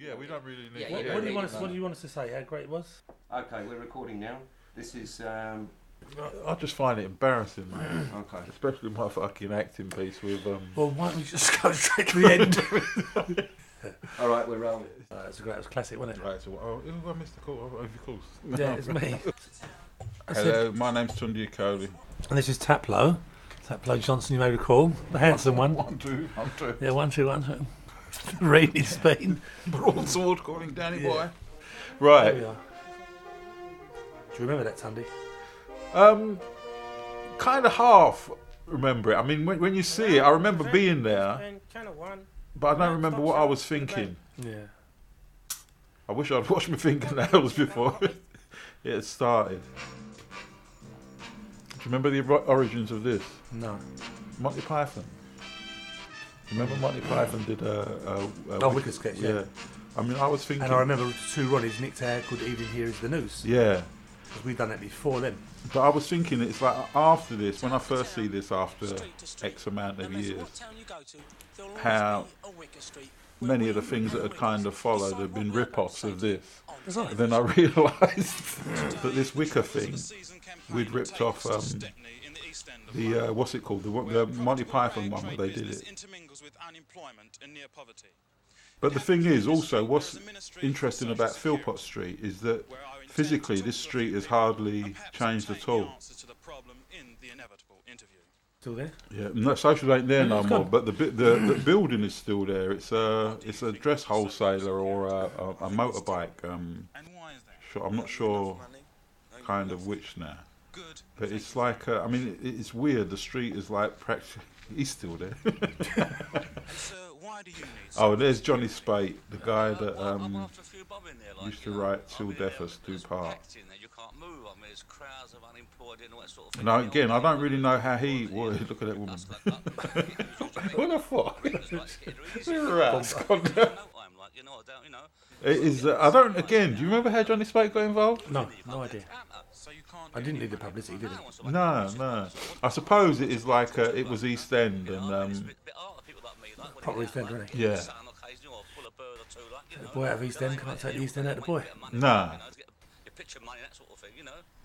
Yeah, we don't really need. What do you want us? What do you want us to say? How great it was? Okay, we're recording now. This is. I just find it embarrassing, mate. Okay. Especially my fucking acting piece with. Well, why don't we just go straight to the end? All right, we're rolling. It was classic, wasn't it? Right, so I missed the call. Of course. Yeah, it's me. Hello, my name's Tunde Ikoli. And this is Taploe. Taploe Johnson, you may recall, the handsome one. 1, 2, 1, 2. Yeah, 1, 2, 1, 2. Really Spain. Broadsword calling Danny boy. Right. There we are. Do you remember that, Tunde? Kind of half remember it. I mean, when you see it, I remember being there, but I don't remember what I was thinking. Yeah. I wish I'd washed my fingernails before it had started. Do you remember the origins of this? No. Monty Python. Remember Monty Python did a Wicked sketch, yeah. I mean, I was thinking... And I remember two Ronnies nicked our Good Evening, Here Is the News. Yeah. Because we'd done that before then. But I was thinking, it's like after this, when I first see this after X amount of years, how many of the things that had kind of followed had been rip-offs of this. And then I realised that this Wicker thing, we'd ripped off the, what's it called, the Monty Python one where they did it. But the thing is, also, what's interesting about Philpott Street is that physically this street has hardly changed at all. Still there? Yeah, no, Social ain't there no more, but the building is still there. It's a dress wholesaler or a motorbike shop. I'm not sure kind of which now. But it's like, I mean, it's weird. The street is like practically... He's still there. Oh, there's Johnny Speight, the guy that used to write Till Death Us Do Part. Now, again, I don't really know how he... Well, look at that woman. What the fuck? It is, I don't... Again, do you remember how Johnny Speight got involved? No idea. I didn't need the publicity, did it? No. I suppose it is like it was East End and Proper East End, really. yeah. The boy out of East End, can't take the East End out of the boy. No.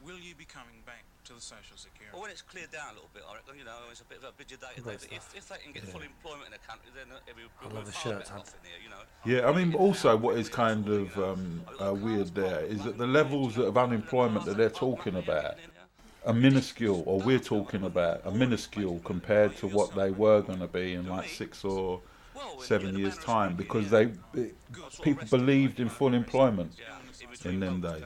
Will you be coming back to the social security? Well, when it's cleared down a little bit, I reckon, it's a bit of a busy day today. But if they can get full employment in the country, then I love the shirt, Tom. Yeah, I mean, also what is kind of weird there is that the levels of unemployment that they're talking about are minuscule, or we're talking about are minuscule compared to what they were going to be in like 6 or 7 years' time, because people believed in full employment in them days,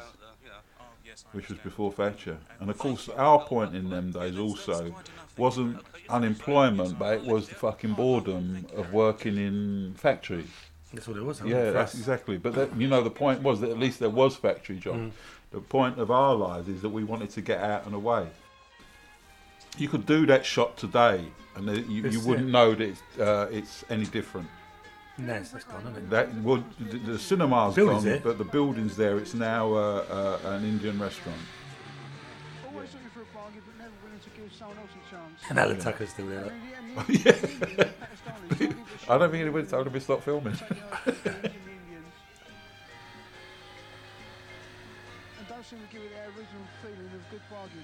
which was before Thatcher. And of course, our point in them days also wasn't unemployment, but it was the fucking boredom of working in factories. That's what it was. Yeah, that's exactly. But the point was that at least there was factory jobs. The point of our lives is that we wanted to get out and away. You could do that shot today, and you wouldn't know that it's any different. No, that's gone, isn't it? The cinema's Building's gone, there. but the building's there. It's now an Indian restaurant. Always looking for a bargain, but never willing to give someone else a chance. And Alan Tucker's still there. Yeah. I don't think anybody's told him to stop filming. And don't seem to give it their original feeling of good bargain.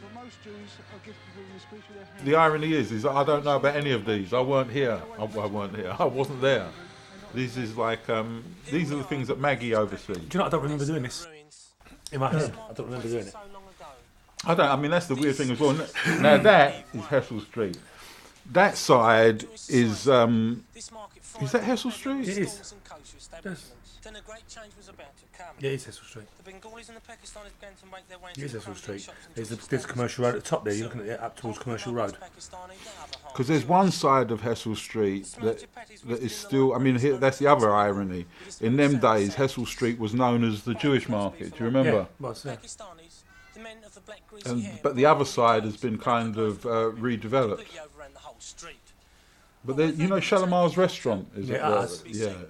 But most Jews are gifted with a speech with their hands. The irony is that I don't know about any of these. I weren't here. I weren't here. I wasn't there. This is like, these are the things that Maggie oversees. Do you know, I don't remember doing this. In my head, I don't remember doing it. I mean, that's the weird thing as well. Now that is Hessel Street. That side is that Hessel Street? It is. Then a great change was about to come. Yeah, it is Hessel Street. The Bengalis and the Pakistanis began to make their way It is into Hessel the Street. There's a commercial road at the top there. You're looking at it up towards Commercial Road. Because there's one side of Hessel Street that is still... I mean, that's the other irony. In them days, Hessel Street was known as the Jewish market. Do you remember? Yeah, was, yeah. But the other side has been kind of redeveloped. But there, Shalimar's restaurant is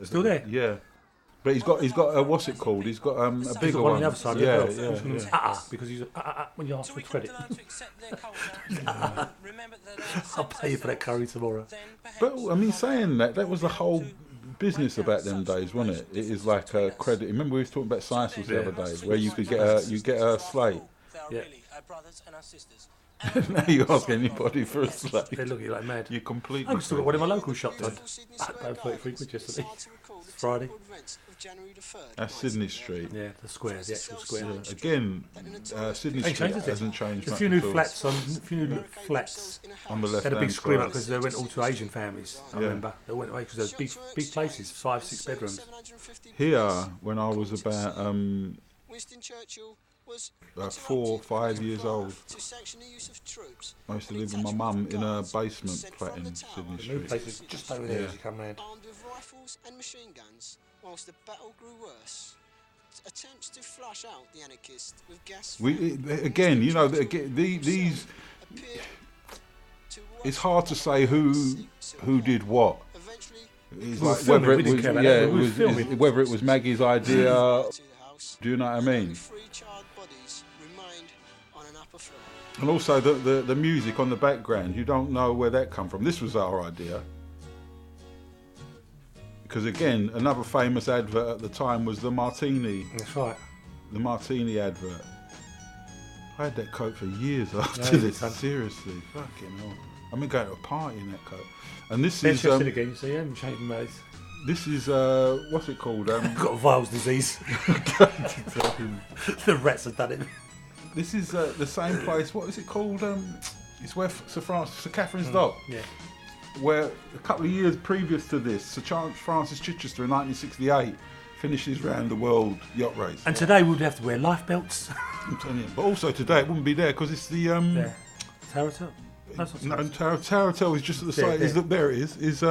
Still there. Yeah, but he's got what's it called? He's got a bigger one on the other side. Yeah. Because he's when you ask for credit. I'll pay you for that curry tomorrow. But I mean, saying that was the whole business about them days, wasn't it? It is like a credit. Remember we was talking about Sicils the other day, where you could get a slate. They are Yeah. really our brothers and our sisters. Now you ask anybody for a slate. They look at you like mad. You completely. I've still got one in my local shop. I paid 33 quid yesterday. Friday. That's Sydney Street. Yeah, the square, the actual square. Again, Sydney Ain't Street changed, has it? hasn't changed A much few new at all. flats On the left They had a big hand scream up side. because they went all to Asian families. I Yeah. remember they went away because those big places, 5-6 bedrooms. Here, when I was about Winston Churchill was 4 or 5 years old, to sanction the use of troops I used to live with my mum in a basement flat in Sydney The new Street. place is just over there Yeah. as you come round. armed with rifles and machine guns, whilst the battle grew worse. Attempts to flush out the anarchists with gas. Again, you know, these. It's hard to say who did what. Eventually, It's We were like filming, whether we it didn't was, care about yeah, that, it we were was filming. whether it was Maggie's idea. to the house, Do you know what I mean? only 3 charred bodies remained on an upper floor. And also the music on the background, you don't know where that come from. This was our idea. Because again, another famous advert at the time was the Martini. That's right. The Martini advert. I had that coat for years after Yeah, this. son. Seriously, fucking hell. I mean, going to a party in that coat. And this There's is Chester again, you see, I haven't changed my ways. this is what's it called? Got a Viles disease. The rats have done it. This is the same place. What is it called? It's where Sir Catherine's Dock. Yeah. Where a couple of years previous to this, Sir Charles Francis Chichester in 1968 finishes round the world yacht race. And today we'd have to wear life belts. I'm telling you. But also today it wouldn't be there because it's the Yeah. Taratel. That's no, Taratel is just at the There, side. there. There it is. Is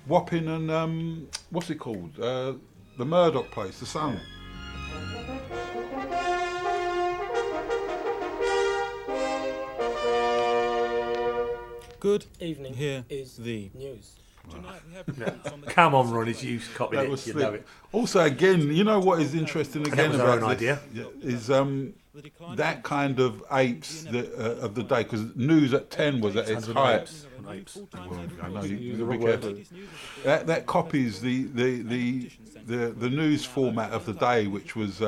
Wapping and what's it called? The Murdoch place, the Sun. Good Evening Here is the news. Tonight we have reports on the Come on, Ron, you copied That it. was You slick. know it. Also, again, you know what is interesting again was our about own this idea. is the decline that kind of apes of the day, because news at 10 was at its height. Well, I know you be careful. That copies the news format of the day, which was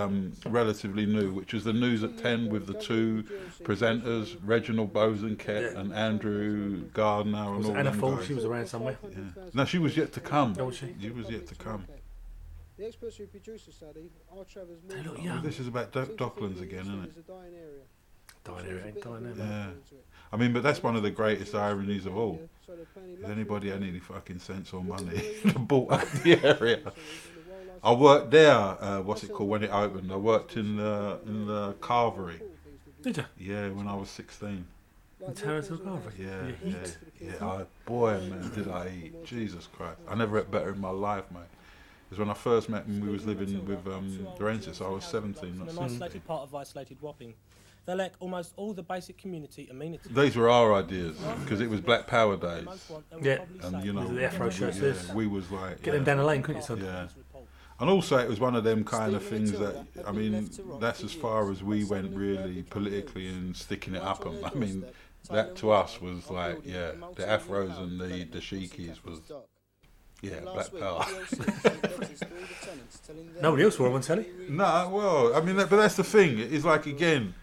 relatively new, which was the news at 10 with the 2 presenters, Reginald Bosanquet and Andrew Gardner, and all Anna them Fall, guys. she was around somewhere. Yeah. No, she was yet to come. Oh, was she? She was yet to come. The experts who produced the study are Trevor's They look movie. young. This is about Docklands again, isn't it? It's a dying area. Dying area, ain't dying area. Yeah. I mean, but that's one of the greatest ironies of all. So they're planning If luxury anybody had hotels, any fucking sense or money, tourism, they bought up the area. and the wildlife I worked there. What's it called when it opened? I worked in the carvery. Did you? Yeah, when I was 16. like Taratel locals Carvery? Yeah, and yeah, hotels for the kids. yeah. Boy, man, did I eat? Jesus Christ! I never ate better in my life, mate. Because when I first met him, we was living with Lorenzo. I was 17, not An 16. isolated part of isolated Wapping. They lack almost all the basic community amenities. These were our ideas because it was Black Power days, Most want and Yeah. will probably and say you know, With the afro shirts, this. we was like, Get them down the lane, couldn't you, son? yeah. And also, it was one of them kind of things that, I mean, that's as far as we went really politically and sticking it up 'em. I mean, that to us was like, yeah, the afros and the dashikis was, yeah, Black Power. Nobody else wore them on telly. No, well, I mean, but that's the thing. It's like, again,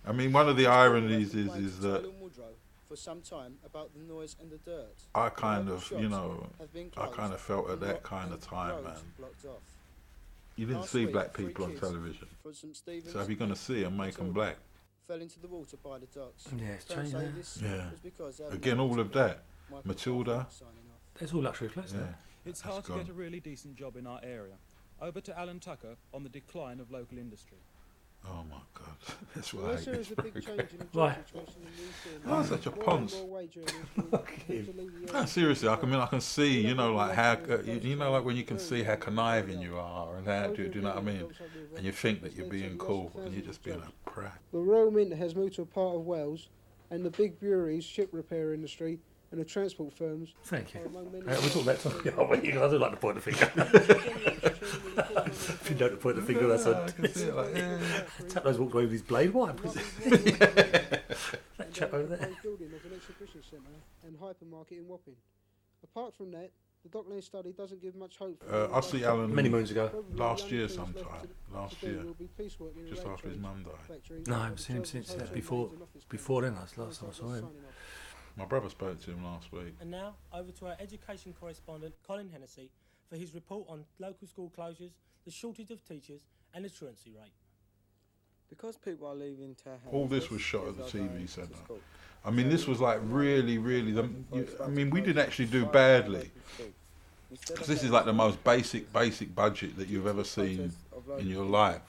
I mean, one of the ironies is that for some time about the noise and the dirt. I kind of, you know, I kind of felt at that kind of time, man, you didn't see black people on television. So if you're going to see them, make them black. Fell into the water by the docks. Yeah, it's changed now. Yeah. Again, all of that. Matilda. There's all luxury flats Yeah. there. It's That's hard to gone. get a really decent job in our area. Over to Alan Tucker on the decline of local industry. Oh my God, that's what I Unless there hate is this a big program. change in the Why? job situation in the Oh, such a ponce. No, seriously, I can see, you know, like how, you know, like when you can see how conniving you are and how, do you know what I mean? And you think that you're being cool and you're just being a prat. The Royal Mint has moved to a part of Wales, and the big breweries, ship repair industry, and the transport firms. Thank you. are among many We talk about something. Oh, wait, I do like to point the finger. If you don't point the finger, that's I a. can see it like, yeah. Taploe's walked away with his blade. Why? That chap over there. building of an exhibition centre and hypermarket in Wapping. Apart from that, The Dockland study doesn't give much hope. I see Alan Many moons ago. last year sometime. Last year, just after his mum died. No, I haven't seen him since before then. That's the last time I saw him. My brother spoke to him last week. And now, over to our education correspondent, Colin Hennessy, for his report on local school closures, the shortage of teachers, and the truancy rate. Because people are leaving town. All this was shot at the TV centre. I mean, this was like really. I mean, we didn't actually do badly. Because this is like the most basic budget that you've ever seen in your life.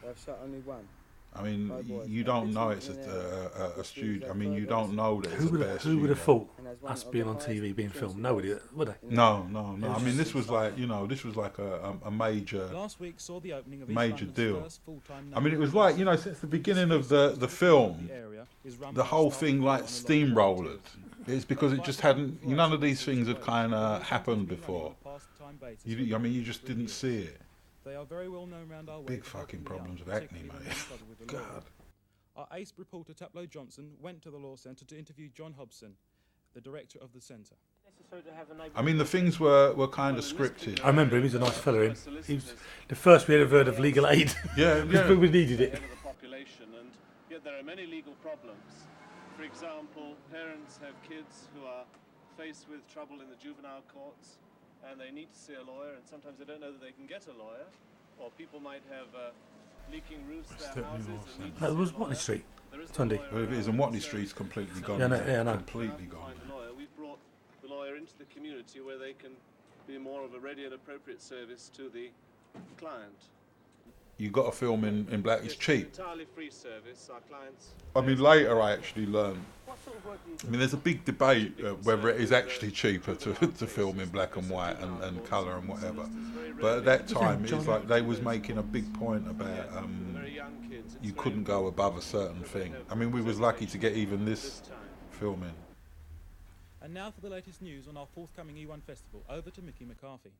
They've shot only one. I mean, you don't know it's a studio. I mean, you don't know that it's a bare Who would have studio. thought us being on TV, being filmed? Nobody, would they? No. I mean, this was like, this was like a major, Last week saw the opening of major East deal. London's first full-time I mean, it was like, since the beginning of the film, the whole thing like steamrolled. It's because it just hadn't, none of these things had kind of happened before. I mean, you just didn't see it. They are very well known around our way. Big fucking problems with acne, mate. God. Our ace reporter Taploe Johnson went to the law centre to interview John Hobson, the director of the centre. I mean, the things were kind of scripted. I remember him. He was a nice fella. He was the first we ever heard of legal aid. Yeah. We needed it. The population, and yet there are many legal problems. For example, parents have kids who are faced with trouble in the juvenile courts, and they need to see a lawyer, and sometimes they don't know that they can get a lawyer, or people might have leaking roofs to their houses. That was Watley Street, Tunde. Well, it is, and Watley Street's completely gone. Yeah, I know. Completely gone. We've brought the lawyer into the community where they can be more of a ready and appropriate service to the client. You got to film in black. It's cheap. Entirely free service. Our clients. I mean, later I actually learned. I mean, there's a big debate whether it is actually cheaper to film in black and white and colour and whatever. But at that time, it's like they was making a big point about you couldn't go above a certain thing. I mean, we was lucky to get even this filming. And now for the latest news on our forthcoming E1 festival. Over to Micky McCarthy.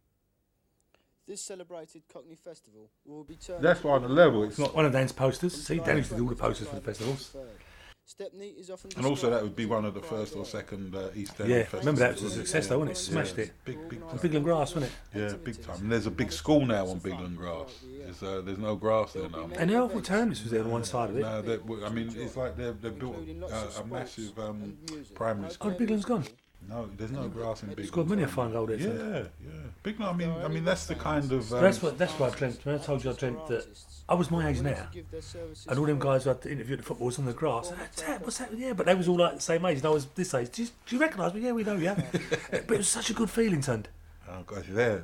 This celebrated Cockney Festival will be turned. That's why on the level, it's not one of Dan's posters. See, Dan used to do all the posters for the festivals. Stepney is often. And also, that would be one of the first or second East End festivals. Remember that was a success, though, wasn't it? Smashed it. Big time. Bigland Grass, wasn't it? Yeah, big time. And there's a big school now on Bigland Grass. There's no grass there now. And the Alfred Terrace was there on one side of it. No, I mean, it's like they've built a massive primary school. Oh, Bigland's gone. No, there's no grass in Bigland. It's got many a fine goal there. Yeah. Bigland. I mean, that's the kind of. That's what I dreamt. When I told you I dreamt that I was my age now, and all them guys who had to interview the footballers on the grass. What's that? Yeah, but they was all like the same age, and I was this age. Do you recognise me? Yeah, we know. Yeah, but it was such a good feeling, son. Oh gosh, there,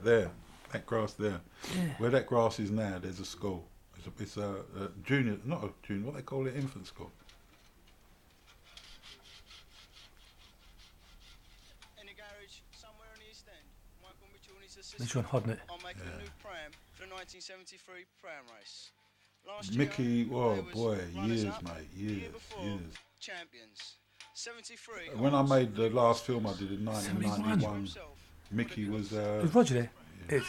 that grass there. Yeah. Where that grass is now, there's a school. It's a junior, not a junior. What they call it, infant school. This one hot, isn't it? I'll make a new pram for the 1973 pram race. Micky, oh boy, years, mate, years. Champions. 73. When I made the last film I did in 1991, Micky was. Was Roger there? Yeah.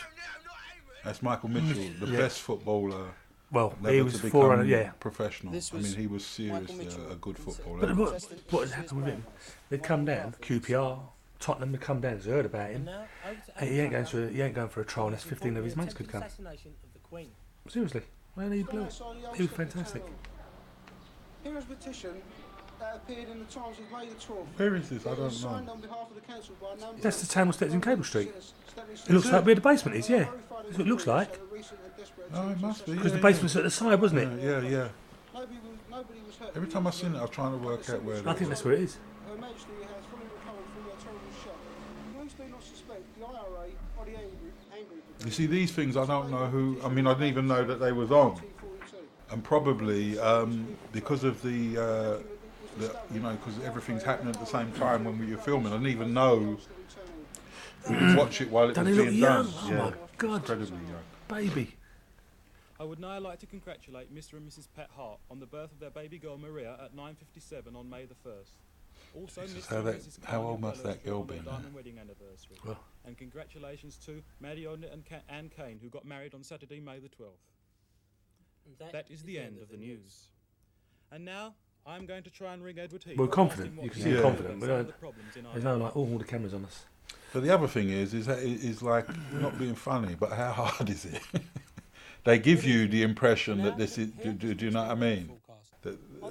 That's Michael Mitchell, the best footballer. Well, he was 400, professional. I mean, he was seriously a good footballer. But what had happened with him? They'd come down, QPR, Tottenham had come down, has heard about him. And he ain't going for a trial unless 15 of his mates could come. Seriously, well, he blew it. He was fantastic. Hero's petition appeared in the Times of May the 12th. Where is this? I don't know. Signed on behalf of the council by a number. That's the town steps in Cable Street. It looks like where the basement is, yeah. That's what it looks like. Oh, it must be. Because the basement's at the side, wasn't it? Yeah. Every time I've seen it, I'm trying to work out where it is. I think that's where it is. Her Majesty has fully recovered from their terrible shock. Police do not suspect the IRA or the angry. You see, these things I don't know who. I mean, I didn't even know that they was on. And probably because of the because everything's happening at the same time when we were filming, I didn't even know we could watch it while it was being done. Oh my God, incredibly young, baby. I would now like to congratulate Mr. and Mrs. Pet Hart on the birth of their baby girl Maria at 9:57 on May the 1st. Also, Mr. and Mrs. How old must that girl be? Diamond wedding anniversary. Well. And congratulations to Maddie and Anne Kane, who got married on Saturday, May the 12th. That is the end of the news. And now I'm going to try and ring Edward Heath. We're confident. You can see we're confident. There's no like all the cameras on us. But the other thing is like not being funny, but how hard is it? They give you the impression that this is. Do you know what I mean?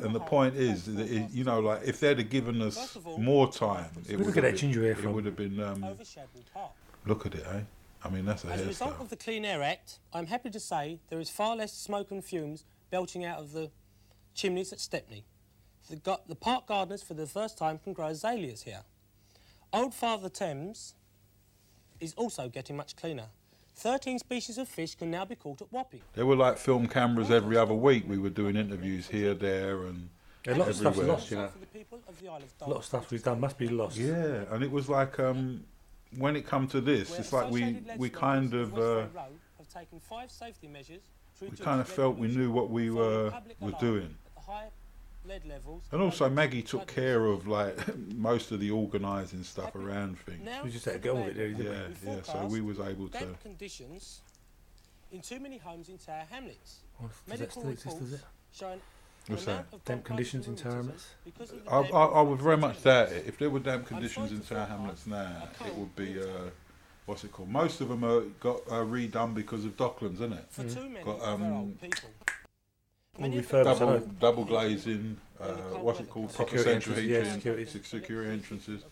And the point is, that you know, like if they'd have given us more time, it would have been. Look at it, eh? I mean, that's a hairstyle. As a result of the Clean Air Act, I'm happy to say there is far less smoke and fumes belching out of the chimneys at Stepney. The park gardeners, for the first time, can grow azaleas here. Old Father Thames is also getting much cleaner. 13 species of fish can now be caught at Wapping. There were like film cameras every other week. We were doing interviews here, there, and a lot of stuff's everywhere. lost, you know. A lot of stuff we've done must be lost. Yeah, and it was like when it come to this, it's like we kind of felt we knew what we were doing. And also Maggie took care of like most of the organising stuff around things. We just had to get on with it, didn't we? Yeah. So we was able to. Damp conditions in too many homes in Tower Hamlets. Does that still exist, does it? Showing What's that? Damp conditions in Tower Hamlets? I would very much doubt it. If there were damp conditions in Tower Hamlets now, it would be what's it called? Most of them got redone because of Docklands, isn't it? For too many of our old people. Double glazing, what's it called? Proper central heating, security entrances.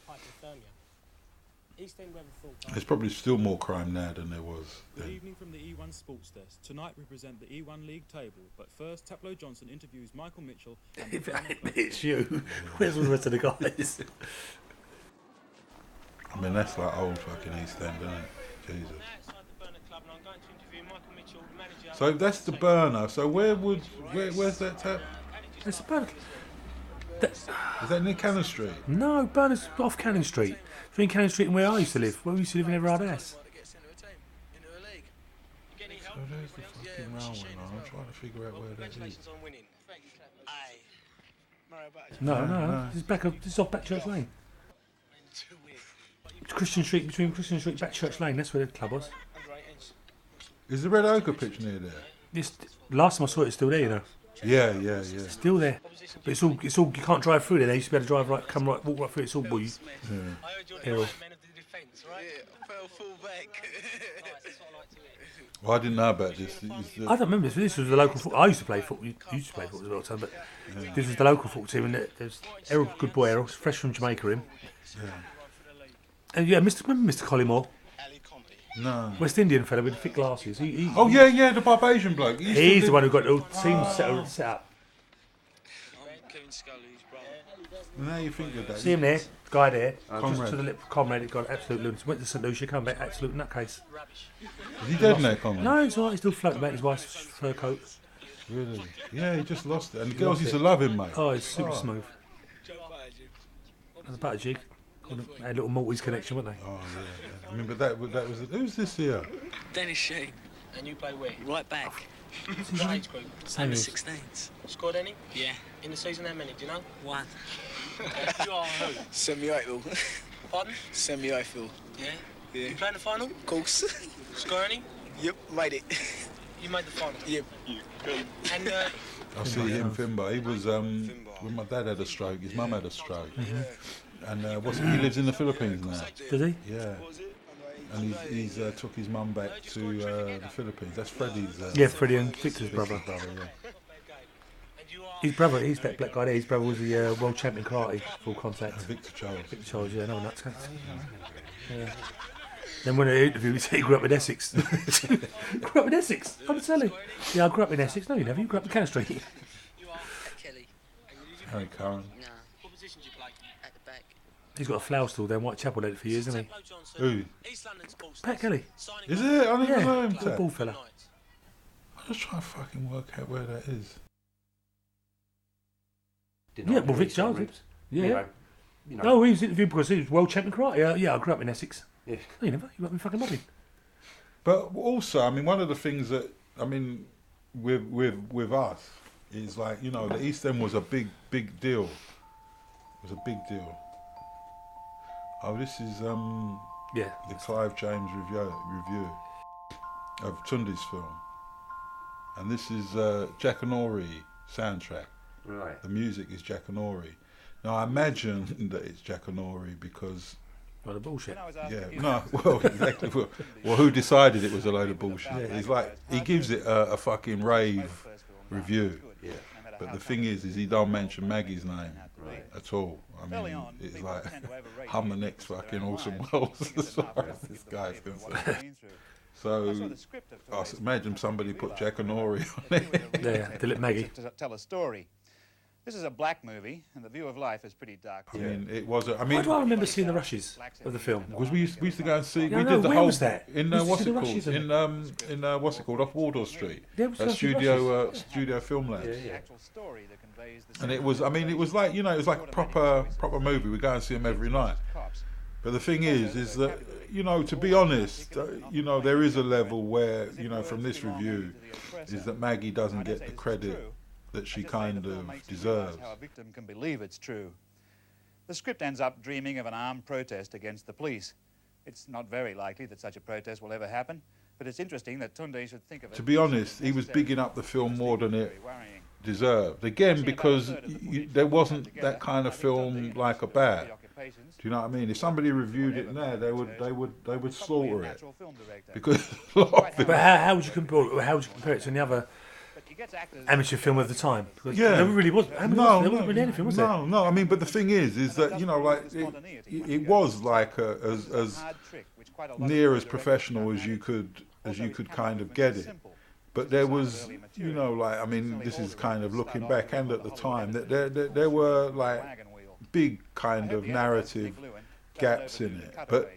There's probably still more crime now than there was then. Good evening from the E1 Sports Desk. Tonight we present the E1 League table, but first Taploe Johnson interviews Michael Mitchell. It's you. Where's all the rest of the guys? I mean, that's like old fucking East End, isn't it? Jesus. So that's the burner. So where's that tap? It's a burner. Is that near Cannon Street? No, burner's off Cannon Street. Between Cannon Street and where I used to live. Where we used to live in Everard House. So there's the fucking railway line. I'm trying to figure out where that is. No. This is off Backchurch Lane. It's Christian Street, between Christian Street and Backchurch Lane. That's where the club was. Is the Red Ochre pitch near there? Last time I saw it, it's still there, you know. Yeah. It's still there, but it's all. You can't drive through there. They used to be able to drive right, walk right through. It's all boys. Yeah. Well, I didn't know about this. I don't remember this. This was the local football. I used to play football. You used to play football a lot of time, but this was the local football team. And there's Errol, good boy Errol, fresh from Jamaica, him. Yeah. And remember Mr. Collymore? No. West Indian fella with the thick glasses. Yeah, the Barbasian bloke. He's the one who got the team set up. Now you think of that. See him there, the guy there, Comrade. just to the lip, Comrade. He got absolute lunatic. Went to St Lucia, come back, absolute nutcase. Is he dead now, Comrade? No, he's alright. He's still floating about his wife's fur coat. Really? Yeah, he just lost it, and the girls used to love him, mate. Oh, he's super smooth. That's about a jig. A little Maltese connection, weren't they? Oh yeah. I mean, but that was who's this here? Dennis Sheen. And you play where? Right back. What age group? Same as 16s. Scored any? Yeah. In the season, how many? Do you know? 1. You are who? Semi-Eiffel. Pardon? Semi-Eiffel. Yeah? Yeah. You play in the final? Of course. Score any? Yep, made it. You made the final? Yep. And I see him, Finbar. He was when my dad had a stroke. His mum had a stroke, and he lives in the Philippines now. Does he? Yeah. And he's took his mum back to the Philippines. That's Freddie's. Freddie and Victor's brother. Yeah. His brother, he's that black guy there. His brother was the world champion karate, full contact. Victor Charles. Victor Charles, yeah, no nuts. Yeah. Then when I interviewed, he said he grew up in Essex. Grew up in Essex? I'm telling you. Yeah, I grew up in Essex. No, you never. You grew up in Cannon Street. Kelly. Harry Curran. No. What position do you play? At the back. He's got a flower stall down Whitechapel there for years, hasn't he? Who? Pat Kelly. Is it? I didn't know him. Good ball fella. I'm just trying to fucking work out where that is. Yeah, well, Vic Charles. Yeah. You know. No, he was interviewed because he was world champion karate. Yeah, I grew up in Essex. Yeah. No, you never. You grew up in fucking Mobbing. But also, I mean, one of the things that with us is like, you know, the East End was a big deal. It was a big deal. Oh, this is the Clive James review of Tunde's film, and this is Jackanory soundtrack. Right. The music is Jackanory. Now I imagine that it's Jackanory because Well, the bullshit. Yeah, no, well, exactly. Well, who decided it was a load of bullshit? He's like, he gives it a fucking rave review. Yeah. But the thing is he don't mention Maggie's name at all. I mean, it's like, I'm the next fucking Orson Welles as far as this guy's concerned. So, I imagine somebody put Jack Honori on it. Yeah, they let Maggie tell a story. This is a black movie, and the view of life is pretty dark. I mean, it was. I Why mean, do I remember seeing the rushes of the film? Because we used to go and see. Yeah, we no, did the where whole was that? in We used to what's see it the called? rushes In what's it called? Off Wardour Street. Yeah, we used to see the Studio Film Labs. Yeah. And it was. I mean, it was like it was like a proper movie. We go and see them every night. But the thing is that to be honest, there is a level where from this review, is that Maggie doesn't get the credit that she kind of deserves. How a victim can believe it's true. The script ends up dreaming of an armed protest against the police. It's not very likely that such a protest will ever happen, but it's interesting that Tunde should think of it. To be honest, he was bigging up the film more than it deserved. Again, because there wasn't that kind of film like about. Do you know what I mean? If somebody reviewed it now, they would slaughter it because. But how would you compare it to any other amateur film of the time? Yeah, there really was. There wasn't really anything, was there? No. I mean, but the thing is that it was like as near as professional as you could kind of get it. But there was, I mean, this is kind of looking back, and at the time that there were like big kind of narrative gaps in it. But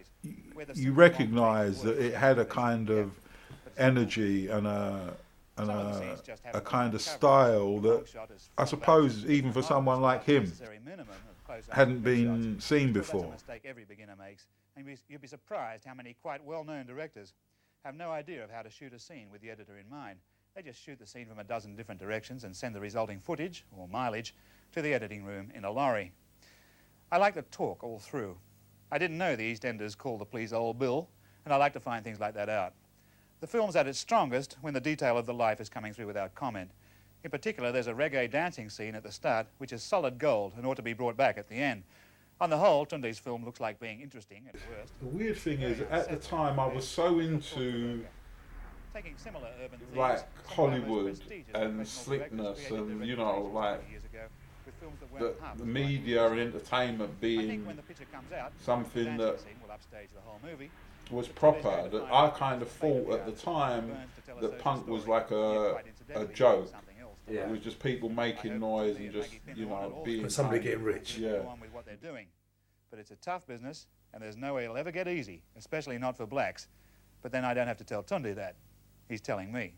you recognise that it had a kind of energy and a kind of style that I suppose even for someone like him hadn't been seen before. Every beginner makes, and you'd be surprised how many quite well-known directors have no idea of how to shoot a scene with the editor in mind. They just shoot the scene from a dozen different directions and send the resulting footage, or mileage, to the editing room in a lorry. I like the talk all through. I didn't know the East Enders called the police Old Bill, and I like to find things like that out. The film's at its strongest when the detail of the life is coming through without comment. In particular, there's a reggae dancing scene at the start, which is solid gold and ought to be brought back at the end. On the whole, Tunde's film looks like being interesting at worst. The weird thing is, at the time, I was so into like Hollywood and slickness and like the media and entertainment being something that was proper, that I kind of thought at the time that punk was like a joke. Yeah. It was just people making noise and just being and somebody getting rich. Yeah. With what they're doing. But it's a tough business, and there's no way it'll ever get easy, especially not for blacks. But then I don't have to tell Tunde that. He's telling me.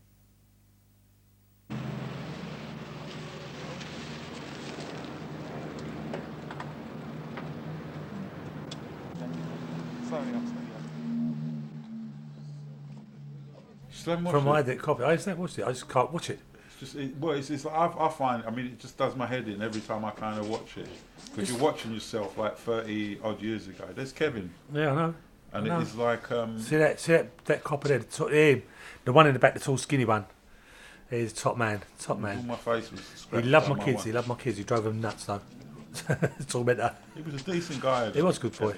From my copy, I just don't watch it. I just can't watch it. It's like I find. I mean, it just does my head in every time I kind of watch it, because you're watching yourself like 30 odd years ago. There's Kevin. Yeah, I know. And it is like see that copper there, the one in the back, the tall skinny one. He's top man. My face was he loved my kids. He loved my kids. He drove them nuts though. It's all about that. He was a decent guy. He was a good boy.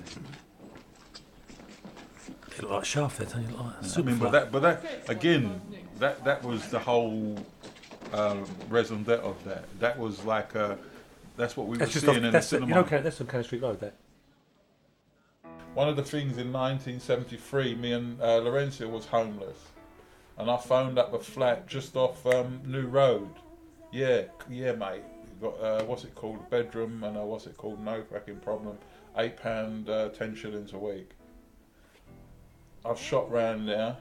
He looked like Shaft there, don't you? I mean, but that again, that was the whole raison d'etre of that. That was like that's what we were seeing in the cinema. That's on Cannon Street Road. That. One of the things in 1973, me and Laryea was homeless, and I phoned up a flat just off New Road. Yeah, mate. Got what's it called? Bedroom and what's it called? No fucking problem. £8, 10 shillings a week. I've shot round there,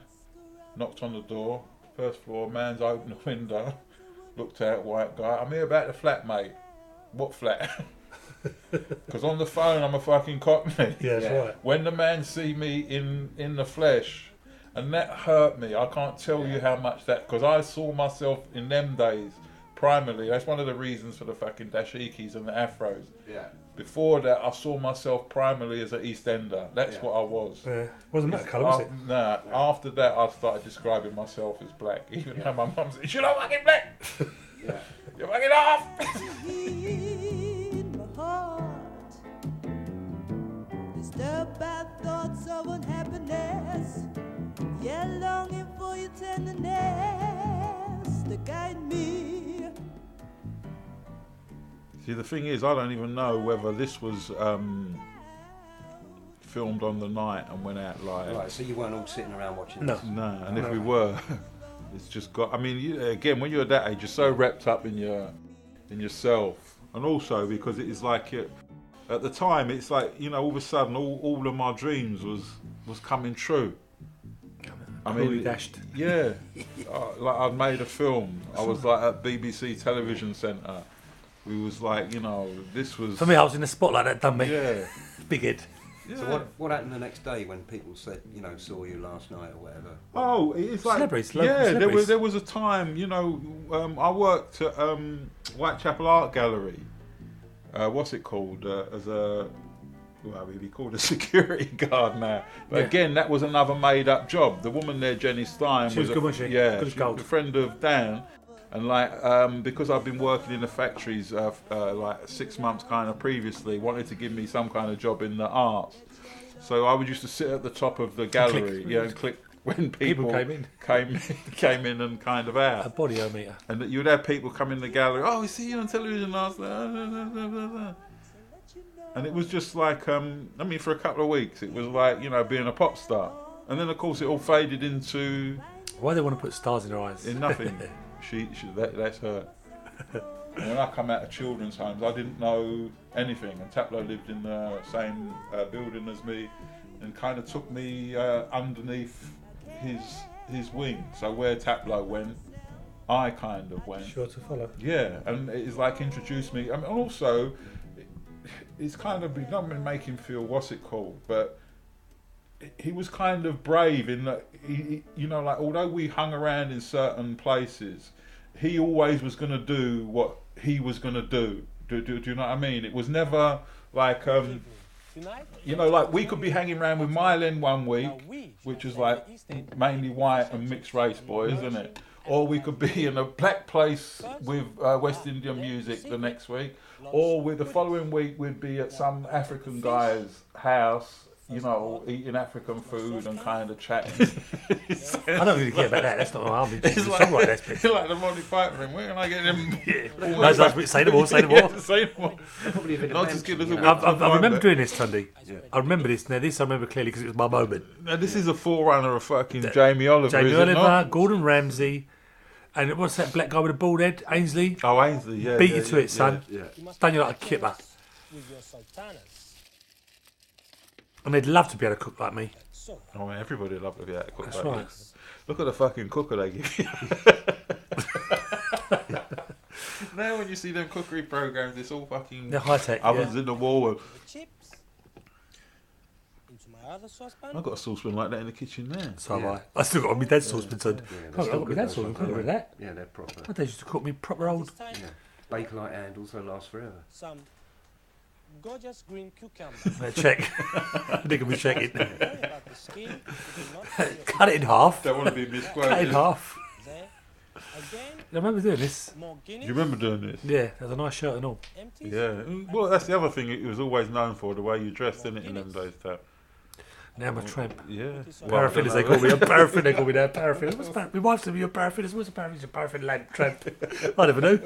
knocked on the door, first floor, man's opened the window, looked out, white guy. I'm here about the flat, mate. What flat? Because on the phone I'm a fucking cockney. Yeah, that's right. When the man see me in the flesh, and that hurt me. I can't tell you how much that, because I saw myself in them days, primarily, that's one of the reasons for the fucking dashikis and the afros. Yeah. Before that, I saw myself primarily as an East Ender. That's what I was. Yeah. Wasn't that colour, was it? Nah. After that, I started describing myself as black. Even though my mum said, "You're not fucking black. Yeah. You're fucking off." Disturbed by thoughts of unhappiness. Yeah, longing for your tenderness to guide me. See, the thing is, I don't even know whether this was filmed on the night and went out live. Right, so you weren't all sitting around watching No. this? No, and if we were, it's just got... I mean, again, when you're at that age, you're so wrapped up in yourself. And also because it is like... at the time, it's like, you know, all of a sudden, all of my dreams was coming true. I mean, dashed. Yeah. Like I'd made a film. I was like at BBC Television Centre. We was like, you know, this was... For me, I was in the spotlight, that done me. Yeah. Big head. Yeah. So what happened the next day when people said, you know, saw you last night or whatever? Oh, it's like... Celebrities, yeah, celebrities. there was a time, you know, I worked at Whitechapel Art Gallery. What's it called? As a... Well, we'd be called a security guard now. But again, that was another made-up job. The woman there, Jenny Stein... She was good, wasn't she? Yeah, Good as she was gold. a friend of Dan. And like, because I've been working in the factories like 6 months kind of previously, wanted to give me some kind of job in the arts. So I would used to sit at the top of the gallery, and click when people came in and kind of out. A bodyometer. And that you would have people come in the gallery. Oh, we see you on television last night. And it was just like, I mean, for a couple of weeks, it was like, you know, being a pop star. And then of course it all faded into... Why do they want to put stars in their eyes? In nothing. That's her. And when I come out of children's homes, I didn't know anything, and Taploe lived in the same building as me, and kind of took me underneath his wing. So where Taploe went, I kind of went. Sure to follow. Yeah, and it's like introduced me. I mean, also, it's kind of not been make him feel what's it called, but he was kind of brave in that he, you know, like although we hung around in certain places, he always was going to do what he was going to do. Do you know what I mean? It was never like, you know, like we could be hanging around with Mylen one week, which is like mainly white and mixed race boys, isn't it? Or we could be in a black place with West Indian music the next week, or with the following week we'd be at some African guy's house, you know, eating African food and kind of chatting. I don't really care about that. That's not what I'm interested in. It's like the Monty Python thing. Where can I get them? Say the more, say the more. Yeah, say the more. Not just give us a I remember doing this, Tunde. Yeah. I remember this. Now, this I remember clearly because it was my moment. Now, this is a forerunner of fucking Jamie Oliver, Jamie Oliver, Gordon Ramsay, and what's that black guy with a bald head? Ainsley? Oh, Ainsley, yeah. Beat you to it, son. Done you like a kipper. And they'd love to be able to cook like me. Oh, man, everybody would love to be able to cook That's like right. you. Look at the fucking cooker they give you. Now when you see them cookery programs, it's all fucking... They're high-tech, ovens in the wall. And... Other saucepan? I've got a saucepan like that in the kitchen there. So have I. I still got my dad's saucepan, son. I've got my dad's saucepan. Can't get rid of that. Yeah, they're proper. My dad used to cook me proper old. Yeah. Bakelite handles, they last forever. Some gorgeous green cucumber. Check. They can be checking. Cut it in half. Don't want to be misquoted. Cut it in half. Again, I remember doing this. Do you remember doing this? Yeah, there's a nice shirt and all. Yeah. Well, that's the other thing it was always known for, the way you dressed, didn't it, in them days, Tap? Now I'm a tramp. Yeah. Paraffin, as they call me. I'm paraffin, they call me now. Paraffin. What's paraffin? My wife said you're paraffin. What's a paraffin? It's a paraffin lamp tramp. I never knew.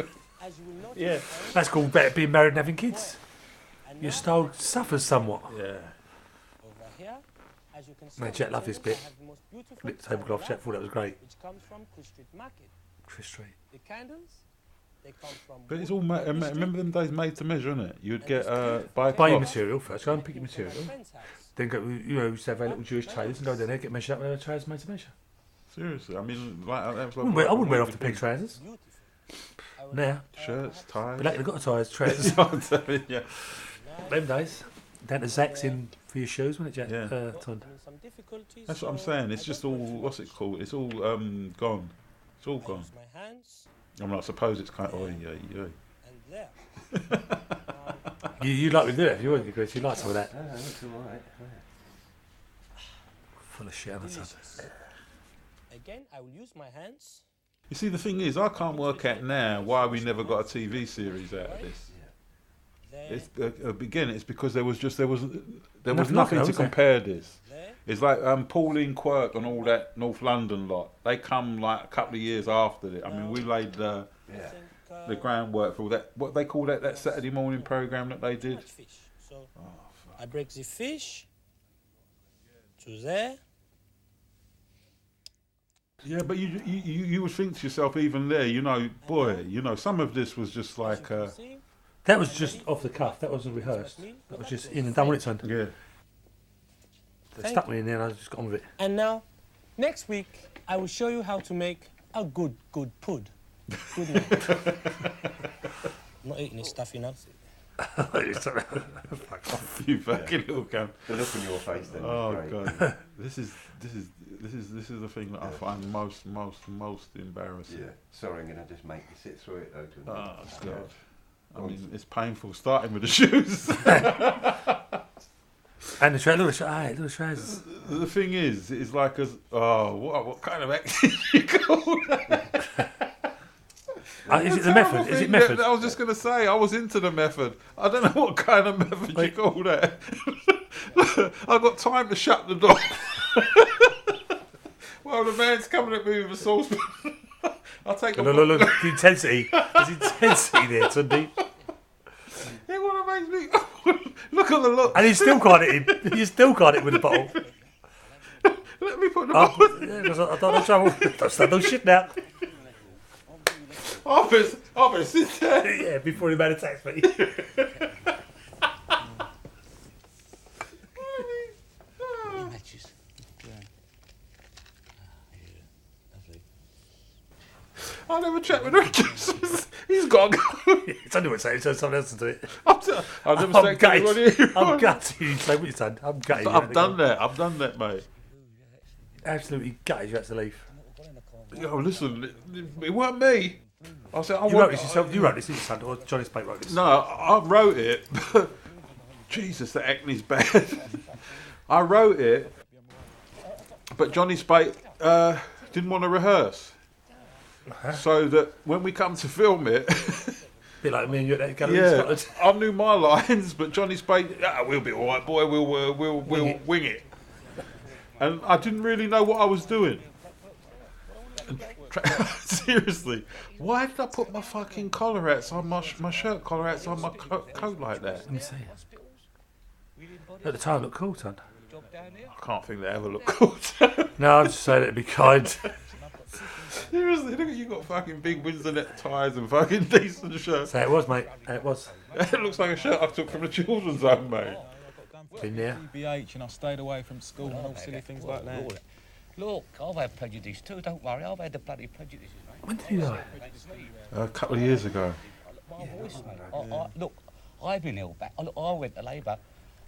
Yeah. That's called better being married and having kids. Your style suffers somewhat. Yeah. Man, Jet loved this bit. Lit tablecloth, Jet thought that was great. Which comes from Chris Street Market. Chris Street. The candles, they come from... But it's all... remember them days made to measure, innit? You'd get... buy your material first. Go and pick your material. Then go, you know, used to have our little Jewish tailors and go down there, get measured up with our trousers made to measure. Seriously, I mean, like, that was I like... wouldn't wear off the peg trousers. Now. Shirts, ties. But they've got the ties, trousers. Yeah. Them days. Down to Zach's in for your shoes, wasn't it, Jack? Yeah. Ton. That's what I'm saying. It's just all... What's it called? It's all gone. It's all gone. I mean, I suppose it's kind of... Oh, yeah. You like to do it, you wouldn't you, Chris? You like some of that. That's all right. Full of shit on the top. Again, I will use my hands. You see, the thing is, I can't work out now why we never got a TV series out of this. It's again. It's because there was Nothing nothing to was there? compare this. It's like Pauline Quirk and all that North London lot. They come like a couple of years after it. I mean, we laid the groundwork for all that. What they call that Saturday morning program that they did. I break the fish to there. Yeah, but you would think to yourself, even there, you know, boy, you know, some of this was just like. That was just off the cuff. That wasn't rehearsed. That was just in and done when it's done. Yeah. They stuck me in there and I just got on with it. And now, next week, I will show you how to make a good pud. Good night. I'm not eating this stuff, you know. Fuck off, you fucking little cunt. The look on your face then. Oh great. god, this is the thing that I find most embarrassing. Yeah. Sorry, I'm gonna just make you sit through it though. Oh god. I mean, it's painful starting with the shoes. And the trousers. Look at the trousers. The thing is, it's like what kind of acting you call that? Is it the method? Is it method? I was just going to say, I was into the method. I don't know what kind of method you call that. I've got time to shut the door. Well, the man's coming at me with a saucepan. I'll take Look, the intensity. There's intensity there, Tunde. It would have made me... Look at the look. And you still can't hit him. You still can't hit with the bottle. Let me put the bottle... Yeah, because I don't have trouble. Don't start no shit now. I'll be sit there. Yeah, before he made a text me. I never checked with Richard. He's got to go. It's only what saying, so someone else to do it. I've never said gutted. I'm gutted. You say what you said. I'm gutted. I've done that, mate. Absolutely gutted. You had to leave. Yo, listen, it weren't me. I said, you wrote this yourself. You wrote this, didn't you, son? Or Johnny Speight wrote this? No, I wrote it. Jesus, the acne's bad. I wrote it, but Johnny Speight didn't want to rehearse. So that when we come to film it, bit like me and you at that gallery in Scotland. I knew my lines, but Johnny Speight, we'll be all right, boy. We'll wing it. And I didn't really know what I was doing. Seriously, why did I put my fucking collar hats on my shirt collar hats on my coat like that? Let me see. At the time, it looked cool, son. I can't think they ever look cool. No, I'm just saying it'd be kind. Seriously, look at you got fucking big Windsor neckties and fucking decent shirts. So it was, mate. It was. It looks like a shirt I took from the children's home, mate. Been there. BH and I stayed away from school and all silly things like that. Look, I've had prejudice too, don't worry, I've had the bloody prejudices, mate. When did you die? A couple of years ago. My voice, mate. Look, I've been ill back. Look, I went to Labour.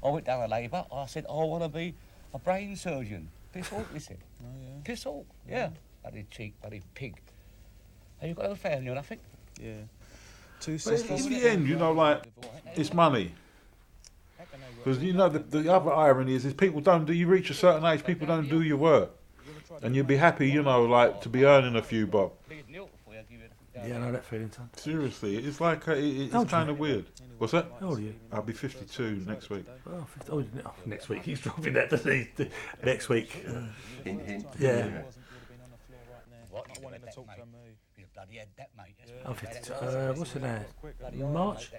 I went down to Labour. I said, I want to be a brain surgeon. Piss off, listen. Oh, yeah. Piss off, yeah. Bloody cheek, bloody pig. Have you got no family or nothing? Yeah. But in the end, you know, like, it's money. Because, you know, the other irony is people don't do, you reach a certain age, people don't do your work. And you'd be happy, you know, like, to be earning a few bob. Yeah, I know that feeling, son. Seriously, it's like, it's kind of weird. What's that? How old are you? I'll be 52 next week. Oh, 50, next week. He's dropping that, doesn't he? Next week. Hint. Yeah. What? I wanted to talk to me. You bloody had that, mate. I'm 52. What's it now? March?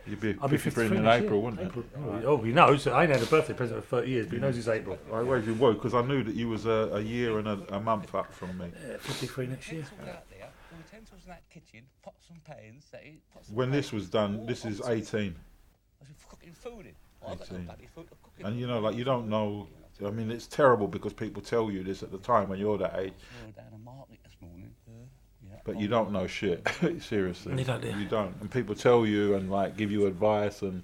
I'll be 53 in April, wouldn't it? Oh, he knows. I ain't had a birthday present for 30 years, but he knows it's April. I always woke because I knew that you was a year and a month up from me. Yeah, 53 next year. Utensils in that kitchen, pots and pans. When this was done, this is 18. I was cooking food in. 18. And you know, like, you don't know. I mean, it's terrible because people tell you this at the time when you're that age. Down the market this morning. But you don't know shit. Seriously. You don't, do you? You don't. And people tell you and, like, give you advice, and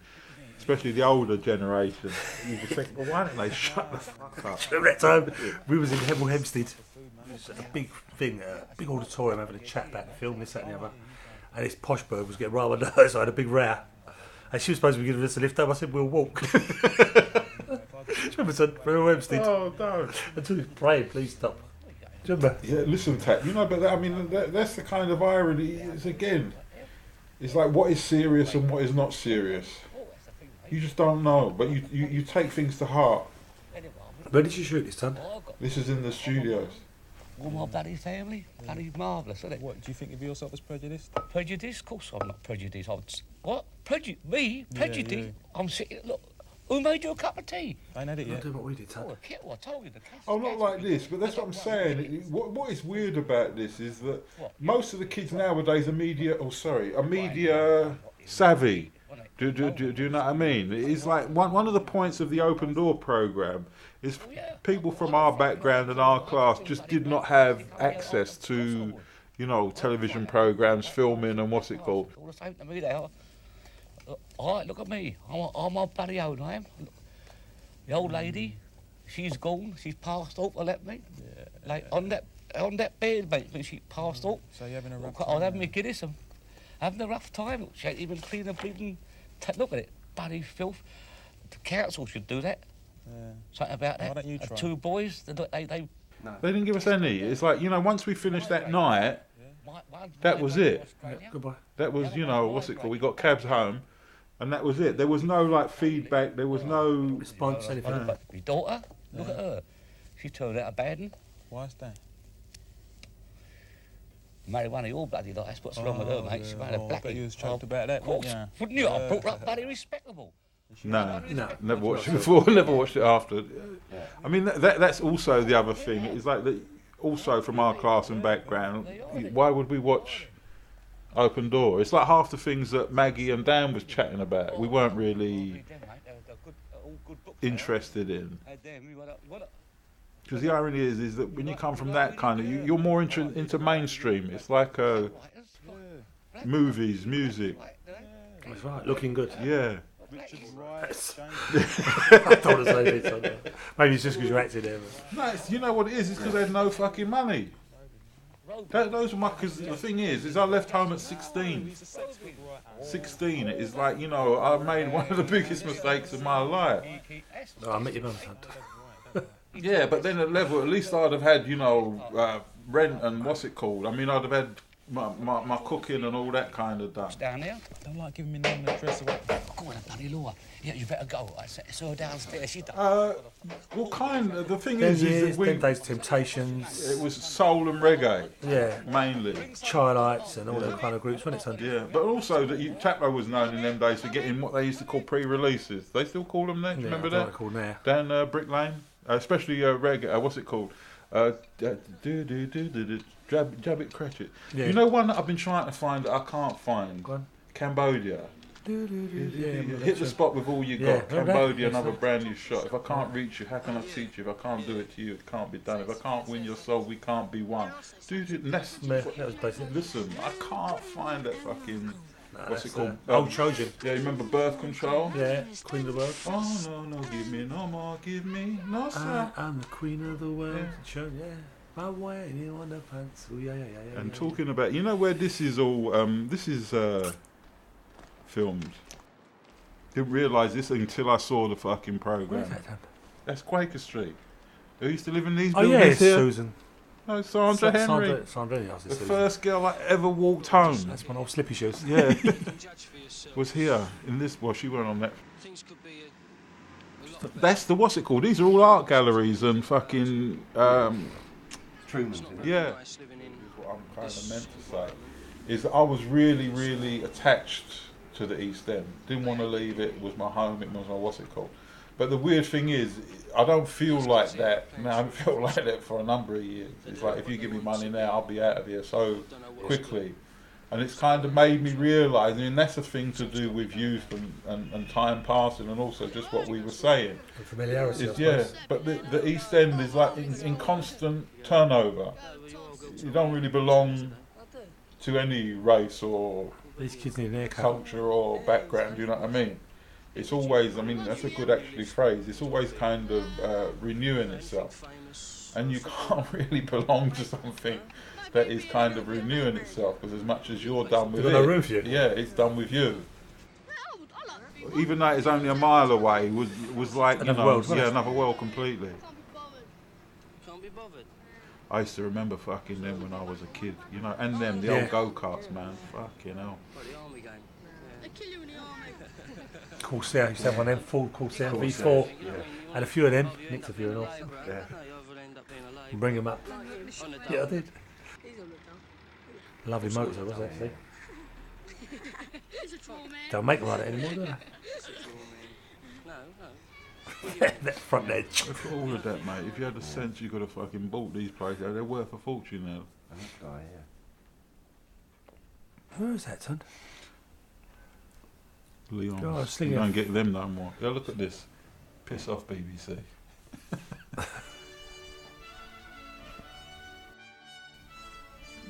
especially the older generation. You just think, well, why don't they shut the fuck up? At that time, we was in Hemel Hempstead. It was a big thing, a big auditorium having a chat about the film, this, that and the other. And this posh bird was getting rather nervous, so I had a big row. And she was supposed to be giving us a lift home. I said, we'll walk. Remember, son, Hemel Hempstead. Oh, no. I told him, pray, please stop. Do you remember? Yeah, listen, Tat, you know, but I mean, that's the kind of irony. It's again, it's like what is serious and what is not serious. You just don't know, but you take things to heart. Where did you shoot this, son? This is in the studios. All my bloody family, bloody marvellous, isn't it? What, do you think of yourself as prejudiced? Prejudiced? Of course I'm not prejudiced. What? Me? Prejudiced? Yeah. I'm sitting, look, who made you a cup of tea? I ain't had it yet. I'll do what we did, son. Oh, I told you the case. Oh, not like this, but that's what I'm saying. What is weird about this is that most of the kids nowadays are media savvy. Do you know what I mean? It's like one of the points of the Open Door programme is people from our background and our class just did not have access to, television programmes, filming and what's it called. All the same to me there. All right, look at me. I'm a bloody old, I am. The old lady, she's gone. She's passed off. Let me. Yeah. Like on that bed, mate. When she passed off. So you're having a rough time. I was having my Guinness. I'm having a rough time. She ain't even clean the bleeding. Look at it, bloody filth. The council should do that. Yeah. Something about that. Why don't you try? 2 boys. They They didn't give us any. It's like, once we finished that night, that was it. Yeah, goodbye. That was, what's it called? We got cabs home, and that was it. There was no, feedback. There was no response, anything. My daughter, look at her. She turned out a bad one. Why is that? Married one of your bloody lot. That's what's wrong with her, mate. She married a I bet blackie. you was choked about that, wouldn't you? Wouldn't you? I brought her up bloody respectable. No, never watched it before, never watched it after. I mean, that's also the other thing. It's like that. Also from our class and background, why would we watch Open Door? It's like half the things that Maggie and Dan was chatting about. We weren't really interested in. Because the irony is that when you come from that kind of, you're more into mainstream. It's like movies, music. That's right, looking good. Yeah. Richard Wright, I don't want to say this. Maybe it's just because you acted there. No, you know what it is? It's because they had no fucking money. Those were because the thing is I left home at 16. 16. It is like, I made one of the biggest mistakes of my life. Oh, I met your mum, son. Yeah, but then at least I'd have had, rent and what's it called? I mean, I'd have had my cooking and all that kind of done. Down there? Don't like giving me name and address away. Go on, bloody Laura. Yeah, you better go. I saw her downstairs. She done. Well, kind of. The thing Them is years, that them days, Temptations. it was soul and reggae. Yeah. Mainly. Chilites and all them kind of groups, wasn't it, son? Yeah, but also that Taploe was known in them days for getting what they used to call pre-releases. They still call them that. Do you remember that? Called now. Down Brick Lane, especially reggae. What's it called? Jabbit Cratchit. Yeah. You know one that I've been trying to find that I can't find? Go on. Cambodia. Hit the spot with all you got. Cambodia, another brand new shot. If I can't reach you, how can I teach you? If I can't do it to you, it can't be done. If I can't win your soul, we can't be one. That was basic. Listen, I can't find that fucking... What's it called? Old Trojan. Yeah, you remember Birth Control? Yeah, Queen of the World. Oh, no, give me no more, give me no, sir. I'm the Queen of the World. Yeah. My way, you on the pants. Oh, yeah. And talking about, where this is all, this is filmed. Didn't realise this until I saw the fucking programme. Where's that done? That's Quaker Street. Who used to live in these Oh, buildings yeah, it's here? Susan. No, Sandra Henry. Sandra, the first girl I ever walked home. That's my old slippy shoes. Yeah. Was here in this. Well, she went on that. That's the what's it called? These are all art galleries and fucking. Truman's. Yeah. Is what I'm kind of meant to say. Is that I was really, really attached to the East End. Didn't want to leave it. It was my home. It was my what's it called. But the weird thing is, I don't feel like that. I haven't felt like that for a number of years. It's like, if you give me money now, I'll be out of here so quickly. And it's kind of made me realise, that's a thing to do with youth and time passing, and also just what we were saying. And familiarity, yeah, but the East End is like in constant turnover. You don't really belong to any race or these kids need an culture or background, you know what I mean? It's always, that's a good actually phrase, it's always kind of renewing itself. And you can't really belong to something that is kind of renewing itself, because as much as you're done with it, no room for you. Yeah, it's done with you. Even though it's only a mile away, was like, another world, another world completely. Can't be bothered. I used to remember fucking them when I was a kid, and them, the old go-karts, man, fucking hell. they kill you in the army. Corsair, I used to have one of them full Corsair V4. Had a few of them, nicked a few of them. Yeah. And bring them up. Yeah, I did. Lovely motors, though, was it, actually? Don't make them like that anymore, do they? That front edge. For all of that, mate, if you had the sense, you could have fucking bought these places. They're worth a fortune now. Where is that, son? Leon. God, You don't get them no more. Yeah, look at this. Piss off, BBC.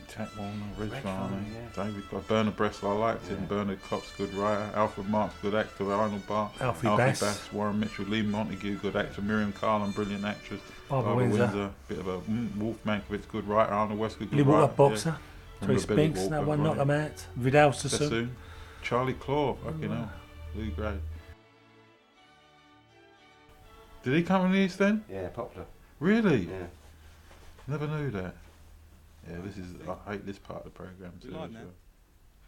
Tack Warner, Red Farmer, David God, Bernard Bressel, I liked him. Bernard Kopp's good writer. Alfred Marks, good actor. Arnold Barr, Alfie Bass. Warren Mitchell, Lee Montague, good actor. Miriam Carlin, brilliant actress. Barbara Windsor, bit of a Wolf Mankiewicz, good writer. Arnold Westwood, good Lee writer. Walker, boxer. Yeah. Terry Spinks, that one knocked them out. Vidal Sassoon. Charlie Claw, fucking hell. Lou Gray. Did he come in the East End? Yeah, Poplar. Really? Yeah. Never knew that. Yeah, this is. I hate this part of the programme too. live now?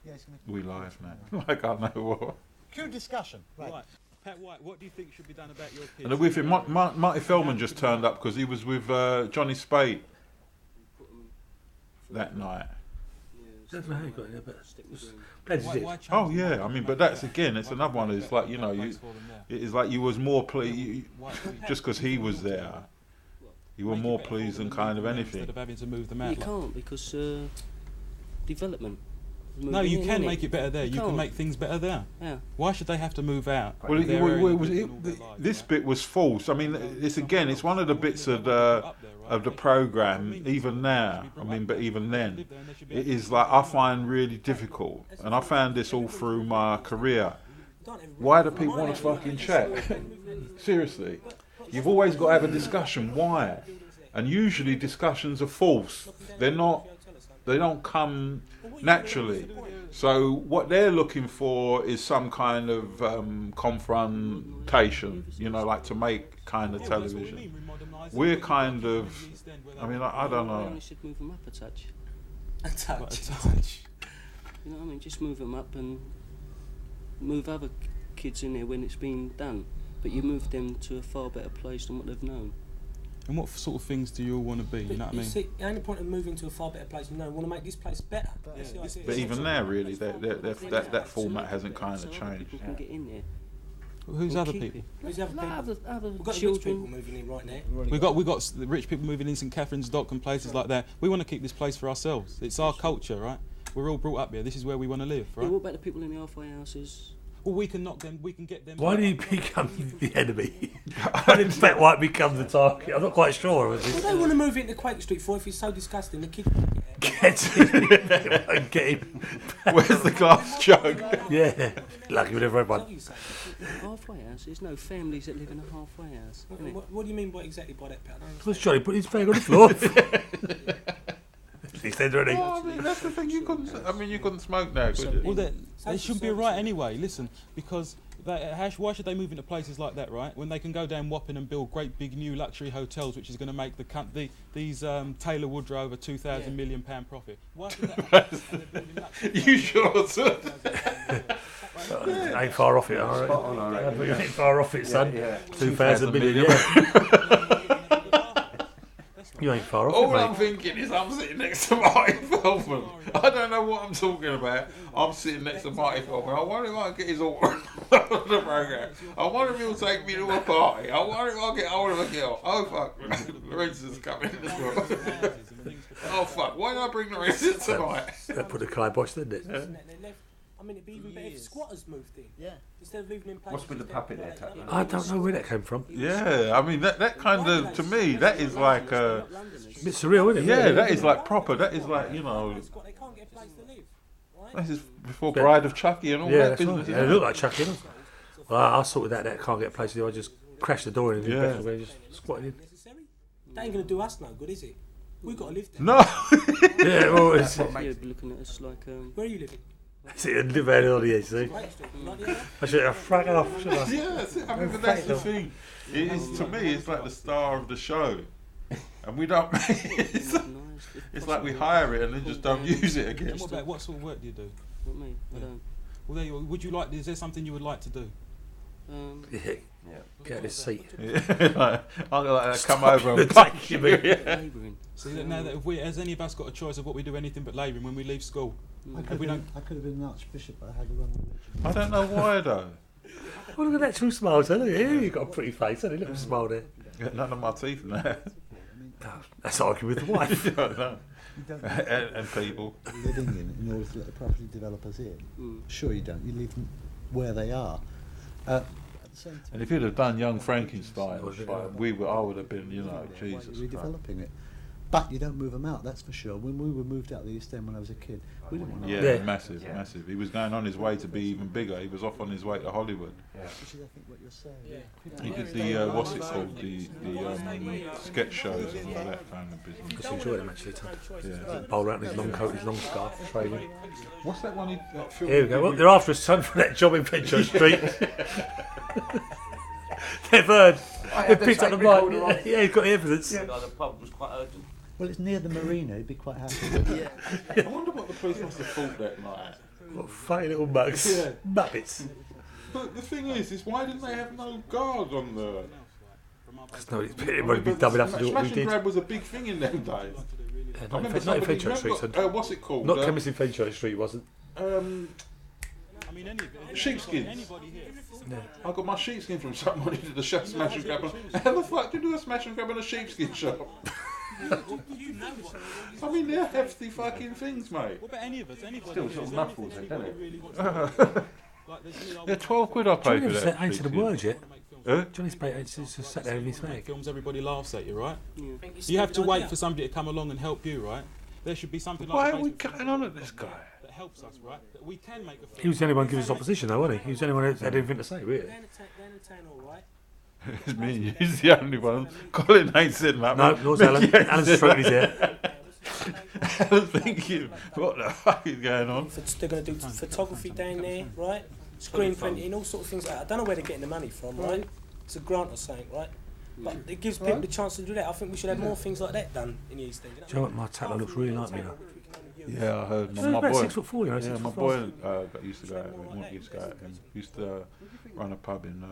Yeah, it's gonna We live now. Like I know what. Cue discussion. Right. Pat White, what do you think should be done about your kids? And with him, Marty Feldman just turned up because he was with Johnny Speight that night. I don't know how you got in there, but pledges it. Oh yeah, I mean, but that's again, it's another one. It's like, you know, it is like you was more pleased just because he was there. You were more pleased than kind of anything. Instead of having to move them out. You can't because development. No, you can make it better there. You can make things better there. Yeah. Why should they have to move out? Well, this bit was false. I mean, it's one of the bits of the programme. Even now, I mean, but even then, it is like I find really difficult, and I found this all through my career. Why do people want to fucking chat? Seriously, you've always got to have a discussion. Why? And usually discussions are false. They're not. They don't come naturally. So what they're looking for is some kind of confrontation, you know, like to make kind of television. We're kind of, I mean, I don't know. You should move them up a touch. A touch. You know what I mean? Just move them up and move other kids in there when it's been done. But you move them to a far better place than what they've known. And what sort of things do you all want to be? You know what I mean? See, the only point of moving to a far better place, no, want to make this place better. But even now, really, that format hasn't kind of changed. People can get in there. Who's other people? Who's the other people? Other We've got rich children. people moving in right now. We got the rich people moving in St Catherine's Dock and places like that. We want to keep this place for ourselves. It's our culture, right? We're all brought up here. This is where we want to live, right? Yeah, what about the people in the halfway houses? Well, we can knock them. We can get them. Why did he become the enemy? Why did Pat White become the target? I'm not quite sure. Well, they want to move into Quaker Street for if it's so disgusting. The kids get him. Where's the glass jug? Yeah, lucky we never had one. Halfway house. There's no families that live in a halfway house. What do you mean exactly by that, Pat? What's Johnny put his fag on the floor? He said already. Well, I mean, that's the thing. You couldn't smoke now, could you? Well, they shouldn't be right anyway. Listen, because why should they move into places like that, right? When they can go down Wapping and build great big new luxury hotels, which is going to make these Taylor Woodrow over £2,000 million profit. Why should that? You sure, sir? Ain't far off it, alright. Ain't far off it, son. Yeah. 2,000 million. Yeah. You ain't far off All it, mate. I'm thinking is I'm sitting next to Marty Feldman. I don't know what I'm talking about. I'm sitting next to Marty Feldman. I wonder if I can get his order on the programme. I wonder if he'll take me to a party. I wonder if I'll get hold of a girl. Oh fuck, Lorenzo's coming as well. Oh fuck, why did I bring Lorenzo tonight? That put the kibosh, didn't it? I mean, it'd be even better if squatters moved in. Yeah. Instead of living in places. What's with the puppet there, Taploe? I don't know where that came from. Yeah, I mean that kind of, to me, that is like a bit surreal, isn't it? Yeah, that is like proper. That is like, you know. They can't get a place to live. Right? This is before Bride of Chucky and all that business. Right. Yeah, they look like Chucky, don't they? Well, I sorted that can't get a place to live. I just crashed the door in and just squatted in. That ain't going to do us no good, is it? We've got to live there. No. Yeah, well, it's... You're looking at us like... Where are you living? See, I live out on the edge, see? I should have frag off, shouldn't I? Yeah, I mean, but that's the thing. It is, to me, it's like the star of the show. And we don't... it's like we hire it and then just don't use it again. What sort of work do you do? Not me, I don't. Well, there you are. Would you like? Is there something you would like to do? Yeah. Get out of this seat. I'm gonna come Stop over and taking punch you. me. Labouring. See that now that if has any of us got a choice of what we do anything but labouring when we leave school? I could have been an archbishop, but I had the wrong religion. I don't know why though. Oh, look at that two smiles there. Look at you. You've got a pretty face, haven't you? Look at the smile there. Got none of my teeth in there. That's arguing with the wife. No. And people. Living in order to let the property developers in. Sure you don't. You leave them where they are. At the same time, And if you'd have done Young Frankenstein, I would have been, Jesus. redeveloping it. But you don't move them out, that's for sure. When we were moved out of the East End when I was a kid, we didn't want to. Yeah, massive. He was going on his way to be even bigger. He was off on his way to Hollywood. Which is, I think, what you're saying. He did the what's it called, the sketch shows and all that kind of business. Just enjoyed him actually. Yeah. Bowl around in his long coat, his long scarf, trading. What's that one? That film Here we go. Well, they're after his son for that job in Fenchurch Street. They've heard. They've picked up the mic. Yeah, he's got the evidence. The pub was quite urgent. Well, it's near the marina, he'd be quite happy. I wonder what the police must have thought that night. What funny little mugs. Yeah. Muppets. But the thing is why didn't they have no guard on the... Because nobody'd be dumb enough to do what we Smash and did. grab was a big thing in them days. I remember Not in somebody- Fenchurch Street. remember- what's it called? Not chemist in Fenchurch Street, wasn't. Sheepskins. Yeah. I got my sheepskin from someone who did a smash and grab. How the fuck do you do a smash and grab in a sheepskin shop? I mean, they're hefty fucking things, mate. What about any of us? Still sort of muffles, isn't it? They're 12 quid I paid for that. I ain't said a word yet. Huh? Johnny Speight just sat there in his bag. Films, everybody laughs at you, right? Yeah. You have to wait for somebody to come along and help you, right? There should be something Why like are we cutting on at this guy? that helps us, right? That we can make a film. He was the only one giving us opposition, though, wasn't he? He was the only one who had anything to say, really. It's me. He's the only one. Colin ain't said that. No, nor Alan. Alan's stroking his hair. Alan's thinking, what the fuck is going on? They're going to do photography down there, right? Screen printing, all sort of things like that. I don't know where they're getting the money from, right? It's a grant or something, right? But it gives people the chance to do that. I think we should have more things like that done in the East End. Do you know what? My Taploe looks really like me now. Yeah, I heard. He's My about boy, 6'4", you know. yeah, my boy used to go out with him. Used to run a pub in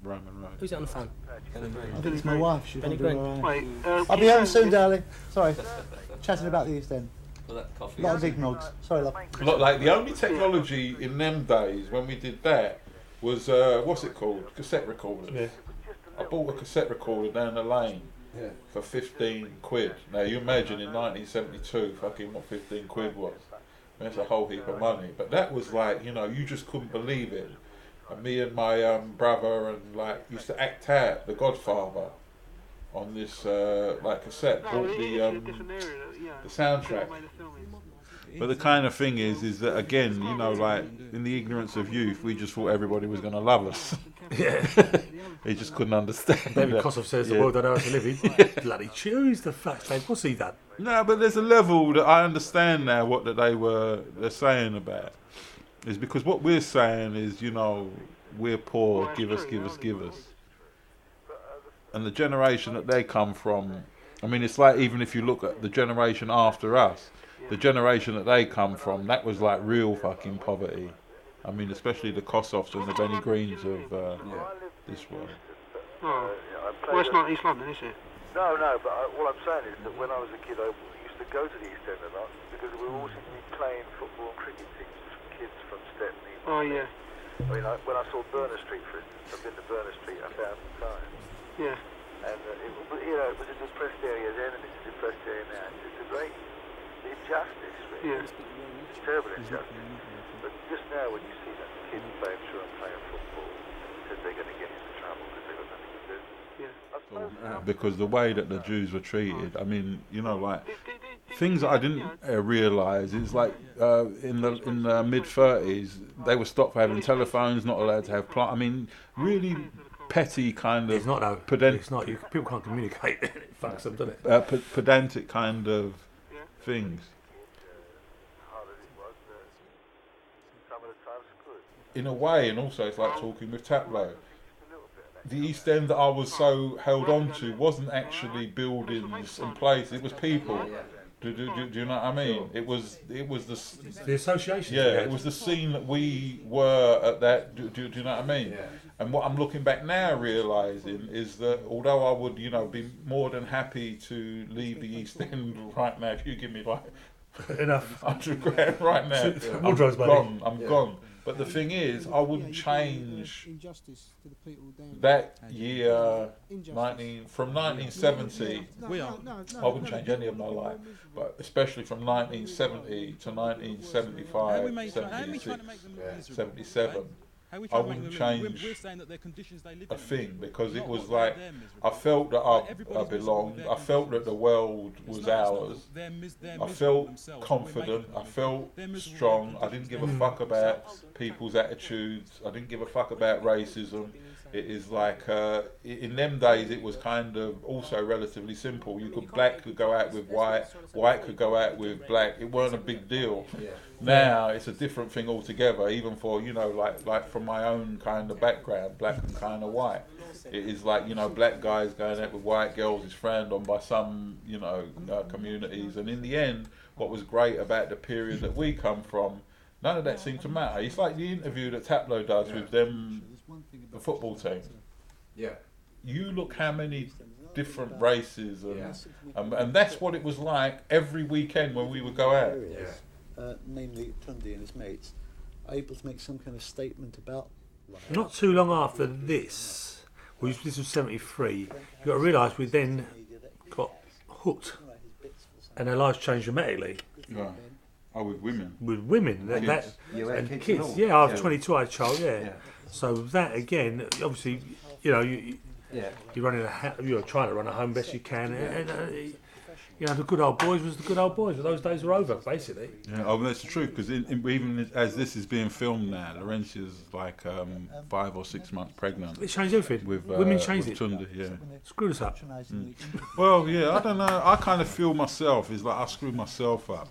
Roman Road. Who's that on the phone? I think it's my wife. She's Benny doing Green. all right. I'll be home soon, darling. Sorry. Chatting about the East End. A lot of big nogs. Sorry, love. Look, like the only technology in them days when we did that was what's it called? Cassette recorders. Yeah. I bought a cassette recorder down the lane for 15 quid. Now you imagine in 1972 fucking what 15 quid was. That's a whole heap of money. But that was like, you just couldn't believe it. And me and my brother and like used to act out The Godfather on this like cassette. Bought the soundtrack. But the kind of thing is that again, like in the ignorance of youth, we just thought everybody was going to love us. Yeah. He just couldn't understand. David that. Kossoff says the world don't know how to live in. Bloody choose the facts, mate. What's he done? No, but there's a level that I understand now what that they're saying about. Is because what we're saying is, we're poor, give us. And the generation that they come from, I mean, it's like even if you look at the generation after us, the generation that they come from, that was like real fucking poverty. I mean, especially the Kossoffs and the Benny Greens of this world. Oh. Well, it's not East London, is it? No, but what I'm saying is that when I was a kid, I used to go to the East End a lot because we were always playing football and cricket teams with kids from Stepney. Oh, yeah. I mean, when I saw Berners Street, for instance, I've been to Berners Street 1,000 times. Yeah. And, it was a depressed area then and it's a depressed area now. It's a great injustice, really. Yeah. It's terrible injustice. But just now when you see that kids playing through and playing football, because they're going to get into trouble because they've got nothing to do. Yeah. Because the way that the Jews were treated, I mean, like things that I didn't realise is like in the mid-30s they were stopped for having telephones, not allowed to have I mean, really petty kind of. It's not though. It's not. People can't communicate. It fucks them, doesn't it? Pedantic kind of things. In a way, and also it's like talking with Taploe. The East End that I was so held on to wasn't actually buildings and places, it was people. Do you know what I mean? It was the association. Yeah, it was the scene that we were at that. Do you know what I mean? Yeah. And what I'm looking back now realising is that although I would, be more than happy to leave the East End right now, if you give me like enough 100 grand right now, I'm gone. I'm gone. But the thing is, I wouldn't change that year, from 1970. I wouldn't change any of my life, but especially from 1970 to 1975, 76, 77. I wouldn't change a thing, because it was like I felt that I belonged. I felt that the world was ours. I felt confident. I felt strong. I didn't give a fuck about people's attitudes. I didn't give a fuck about racism. It is like in them days it was kind of also relatively simple. Black could go out with white, white could go out with black. It weren't a big deal. Yeah. Now it's a different thing altogether. Even for like from my own kind of background, black and kind of white. It is like black guys going out with white girls is frowned on by some communities. And in the end, what was great about the period that we come from, none of that seemed to matter. It's like the interview that Taploe does with them. The football team. Yeah. You look how many different races and that's what it was like every weekend when we would go out. Namely Tunde and his mates, able to make some kind of statement about life. Not too long after this was 73, you've got to realise we then got hooked and our lives changed dramatically. Yeah. Oh, with women. With women. And kids. Yeah, I was 22, I had a child, yeah. So that again, obviously, you're trying to run a home best you can, and the good old boys was the good old boys. But those days are over, basically. Yeah, that's the truth. Because even as this is being filmed now, Laryncia's like 5 or 6 months pregnant. It changed everything. With women changed with Tunde, yeah. Screwed us up. Well, yeah, I don't know. I kind of feel myself is like I screwed myself up.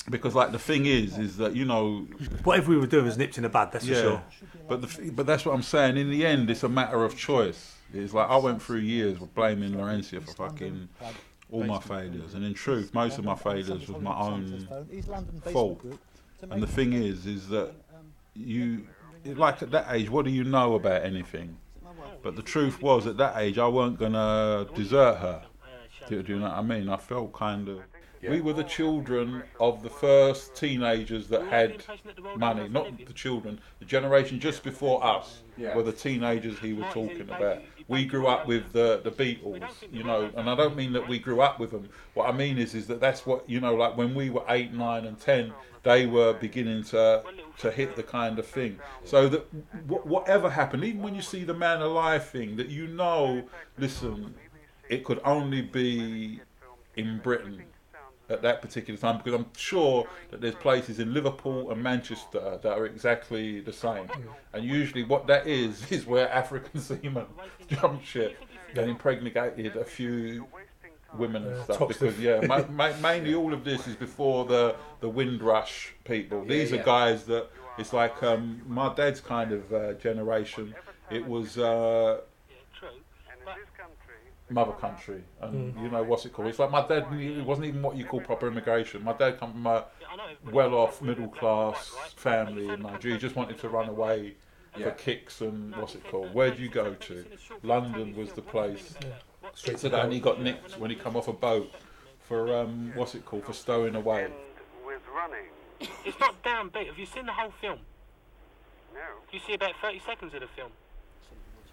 Because like the thing is that whatever we were doing was nipped in the bud. That's for sure. But that's what I'm saying. In the end, it's a matter of choice. It's like I went through years with blaming Laryea for fucking all my failures, and in truth, most of my failures was my own fault. And the thing is that like at that age, what do you know about anything? But the truth was, at that age, I weren't gonna desert her. Do you know what I mean? I felt kind of. We were the children of the first teenagers that had money, not the children, the generation just before us were the teenagers he was talking about. We grew up with the Beatles, and I don't mean that we grew up with them. What I mean is that that's what, like when we were 8, 9 and 10, they were beginning to hit the kind of thing. So that whatever happened, even when you see the Man Alive thing, that listen, it could only be in Britain at that particular time, because I'm sure that there's places in Liverpool and Manchester that are exactly the same. And usually what that is where African seamen jump ship and impregnated a few women and stuff. Because mainly all of this is before the Windrush people. These are guys that, it's like my dad's kind of generation. It was mother country, and what's it called? It's like my dad. It wasn't even what you call proper immigration. My dad come from a well-off, middle-class family in Nigeria. He just wanted to run away for kicks and what's it called? Where'd you go to? London was the place. So that, and he got nicked when he come off a boat for what's it called? For stowing away. It's not damn big. Have you seen the whole film? No. You see about 30 seconds of the film,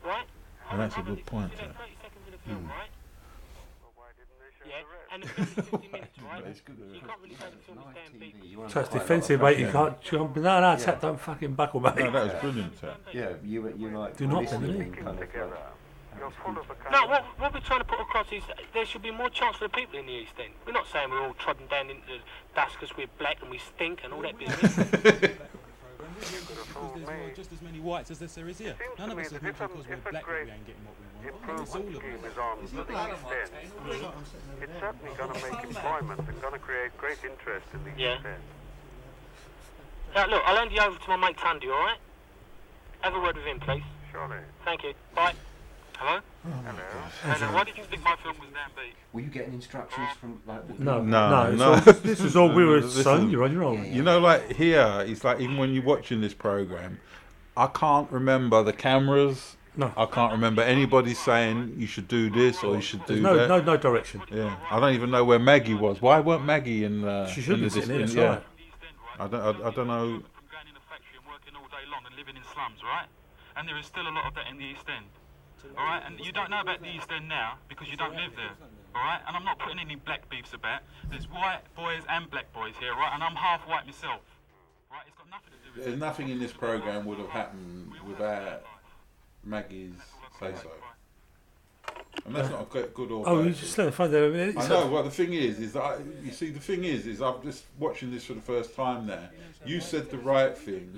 right? And that's a good point. Right? Yeah, and the film is 50 minutes, right? You can't really say the film is damn big. So it's defensive, mate. You can't jump. No, Tap, don't fucking buckle, mate. No, that was brilliant, Tap. Yeah, you like do not listening kind of. No, what we're trying to put across is there should be more chance for the people in the East End. We're not saying we're all trodden down into the dust because we're black and we stink and all that business. Because there's just as many whites as there is here. None of us have moved because we're black that we ain't getting what we want. It's all of us. It's certainly going to make employment and going to create great interest in the East End. Look, I'll hand you over to my mate Tunde, alright? Have a word with him, please. Surely. Thank you. Bye. Hello? Hello. Why did you think my film was damn beat? Were you getting instructions from like? No. This was all we were saying. You're on your own. You know, like here, it's like even when you're watching this program, I can't remember the cameras. No. I can't remember anybody saying you should do this or you should do that. No direction. Yeah, I don't even know where Maggie was. Why weren't Maggie in? She should be sitting there. Yeah, I don't know. Going in the factory and working all day long and living in slums, right? And there is still a lot of that in the East End. All right, and you don't know about the East End now because you don't live there. All right, and I'm not putting any black beefs about. There's white boys and black boys here, right? And I'm half white myself. Right, it's got nothing to do with. There's nothing in this program would have happened without Maggie's say so. And that's not a good or bad. Oh, you just let the phone there. I know. Well, the thing is that you see, the thing is I'm just watching this for the first time now. You said the right thing.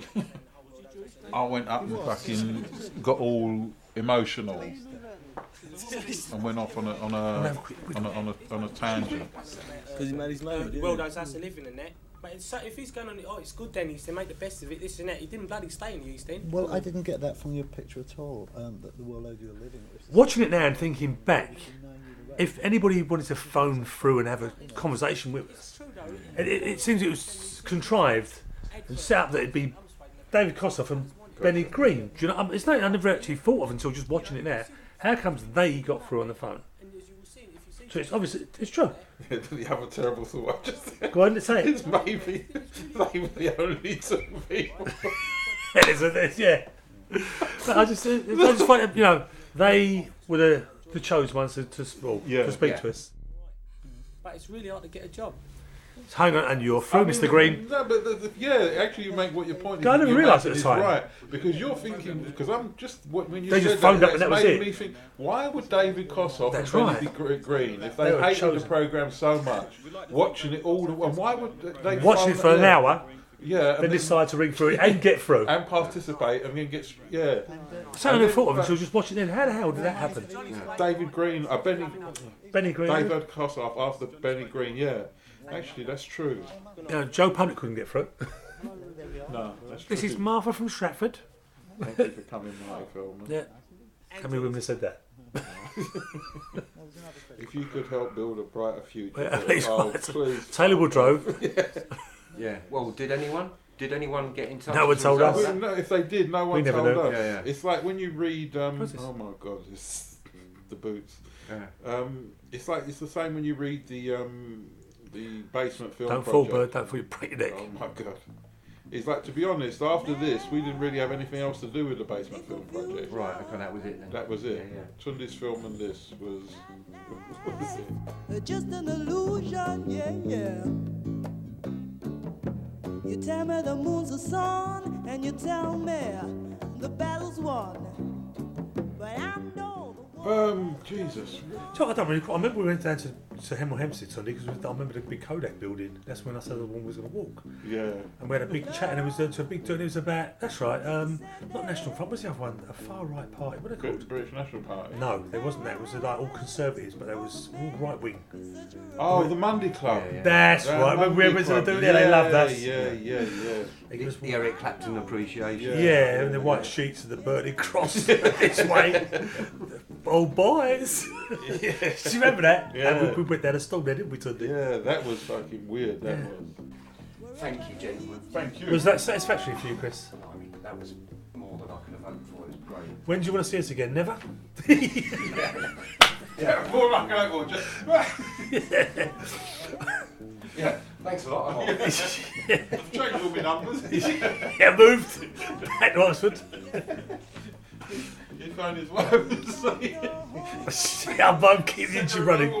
I went up and fucking got all emotional and went off on a tangent. Because he made his load. Well, those has to live in there. But if he's going on, it's good then, he's to make the best of it, this and that. He didn't bloody stay in the East End. Well, I didn't get that from your picture at all, that the world you were living with. Watching it now and thinking back, if anybody wanted to phone through and have a conversation with us, it seems it was contrived and set up that it'd be David Kossoff and Benny Green. Do you know? It's not I never actually thought of until just watching it now. How comes they got through on the phone? So it's obviously it's true. You have a terrible thought. Go on, say it. It's maybe they were the only two people. Yeah. But I just find that, you know, they were the chosen ones to speak to us. But it's really hard to get a job. So hang on, and you're through, Mr. Green. No, but actually, you make what your point is. I didn't realise at the time. Right, because you're thinking. Because I'm just when you they said just phoned up and that was made it. me think, why would David Kossoff That's and Benny Green, if they hated the programme so much, watching it all, and why would they watching it for an hour? Yeah, then decide to ring through it and get through and participate and then get So I never thought of until just watching it. How the hell did that happen? David Green, Benny Green, David Kossoff after Benny Green. Yeah, actually that's true. Joe Punnett couldn't get through. No, that's true. This is Martha from Stratford. Thank you for coming, Marty Feldman. Yeah. How many women have said that? If you could help build a brighter future, please. Taylor Woodrow. Yeah. Well, did anyone get in touch? No one told us. No, if they did, no one told us. Yeah. It's like when you read. Oh my God, it's the boots. Yeah. It's the same when you read the basement film. Don't project. fall, bird. Don't fall, you break your neck. Oh my God. It's like, to be honest, after this, we didn't really have anything else to do with the basement film project. Right. Okay, that was it then. That was it. Yeah. Tunde's film and this was it. Just an illusion, yeah. You tell me the moon's the sun, and you tell me the battle's won. But I know Jesus. So I don't really. I remember we went down to Hemel Hempstead Sunday because I remember the big Kodak building. That's when I said the one was going to walk. Yeah. And we had a big chat, and it was to a big. It was about. That's right. Not National Front. What's the other one? A far right party. What are they called? British National Party. No, there wasn't that. It was like all Conservatives, but there was all right wing. Oh, the Monday Club. Yeah. That's right. When we were to do that, they loved us. Yeah. The Eric Clapton appreciation. Yeah, and the white sheets of the burning cross this way. Old boys. Do you remember that? Yeah. And we went down a storm there, didn't we, Tunde? Yeah, that was fucking weird. That was. Thank you, gentlemen. Thank you. Was that satisfactory for you, Chris? I mean, that was more than I could have hoped for. It was great. When do you want to see us again? Never? Yeah, more like I will just. Yeah, thanks a lot. I'm off. I've changed all my numbers. Yeah, moved back to Oxford. His phone is worth. I'm keeping the engine running.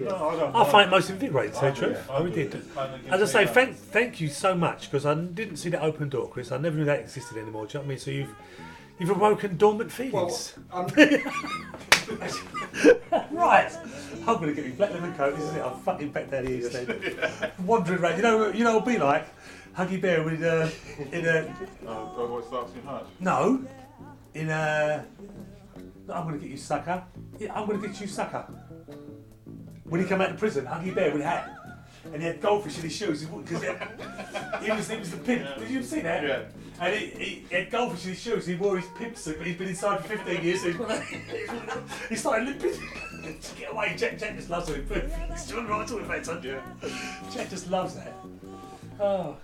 I find it most invigorating, to tell the truth. I really did. As I say, thank you so much, because I didn't see that open door, Chris. I never knew that existed anymore. Do you know what I mean? So you've awoken dormant feelings. Right. I'm going to get me black lemon coat, isn't it? I'm fucking back down the East End. Wandering around. You know what it'll be like? Huggy Bear with in a... Oh, what starts in Hutch? No. In a... I'm going to get you, sucker. Yeah, I'm going to get you, sucker. When he come out of prison, Huggy Bear with a hat. and he had goldfish in his shoes because he was the pimp. Did you ever see that? Yeah. And he had goldfish in his shoes. He wore his pimp suit, but he's been inside for 15 years. So he started limping to get away. Jack just loves it. He's doing right talking about it. Yeah. Jack just loves that. Oh.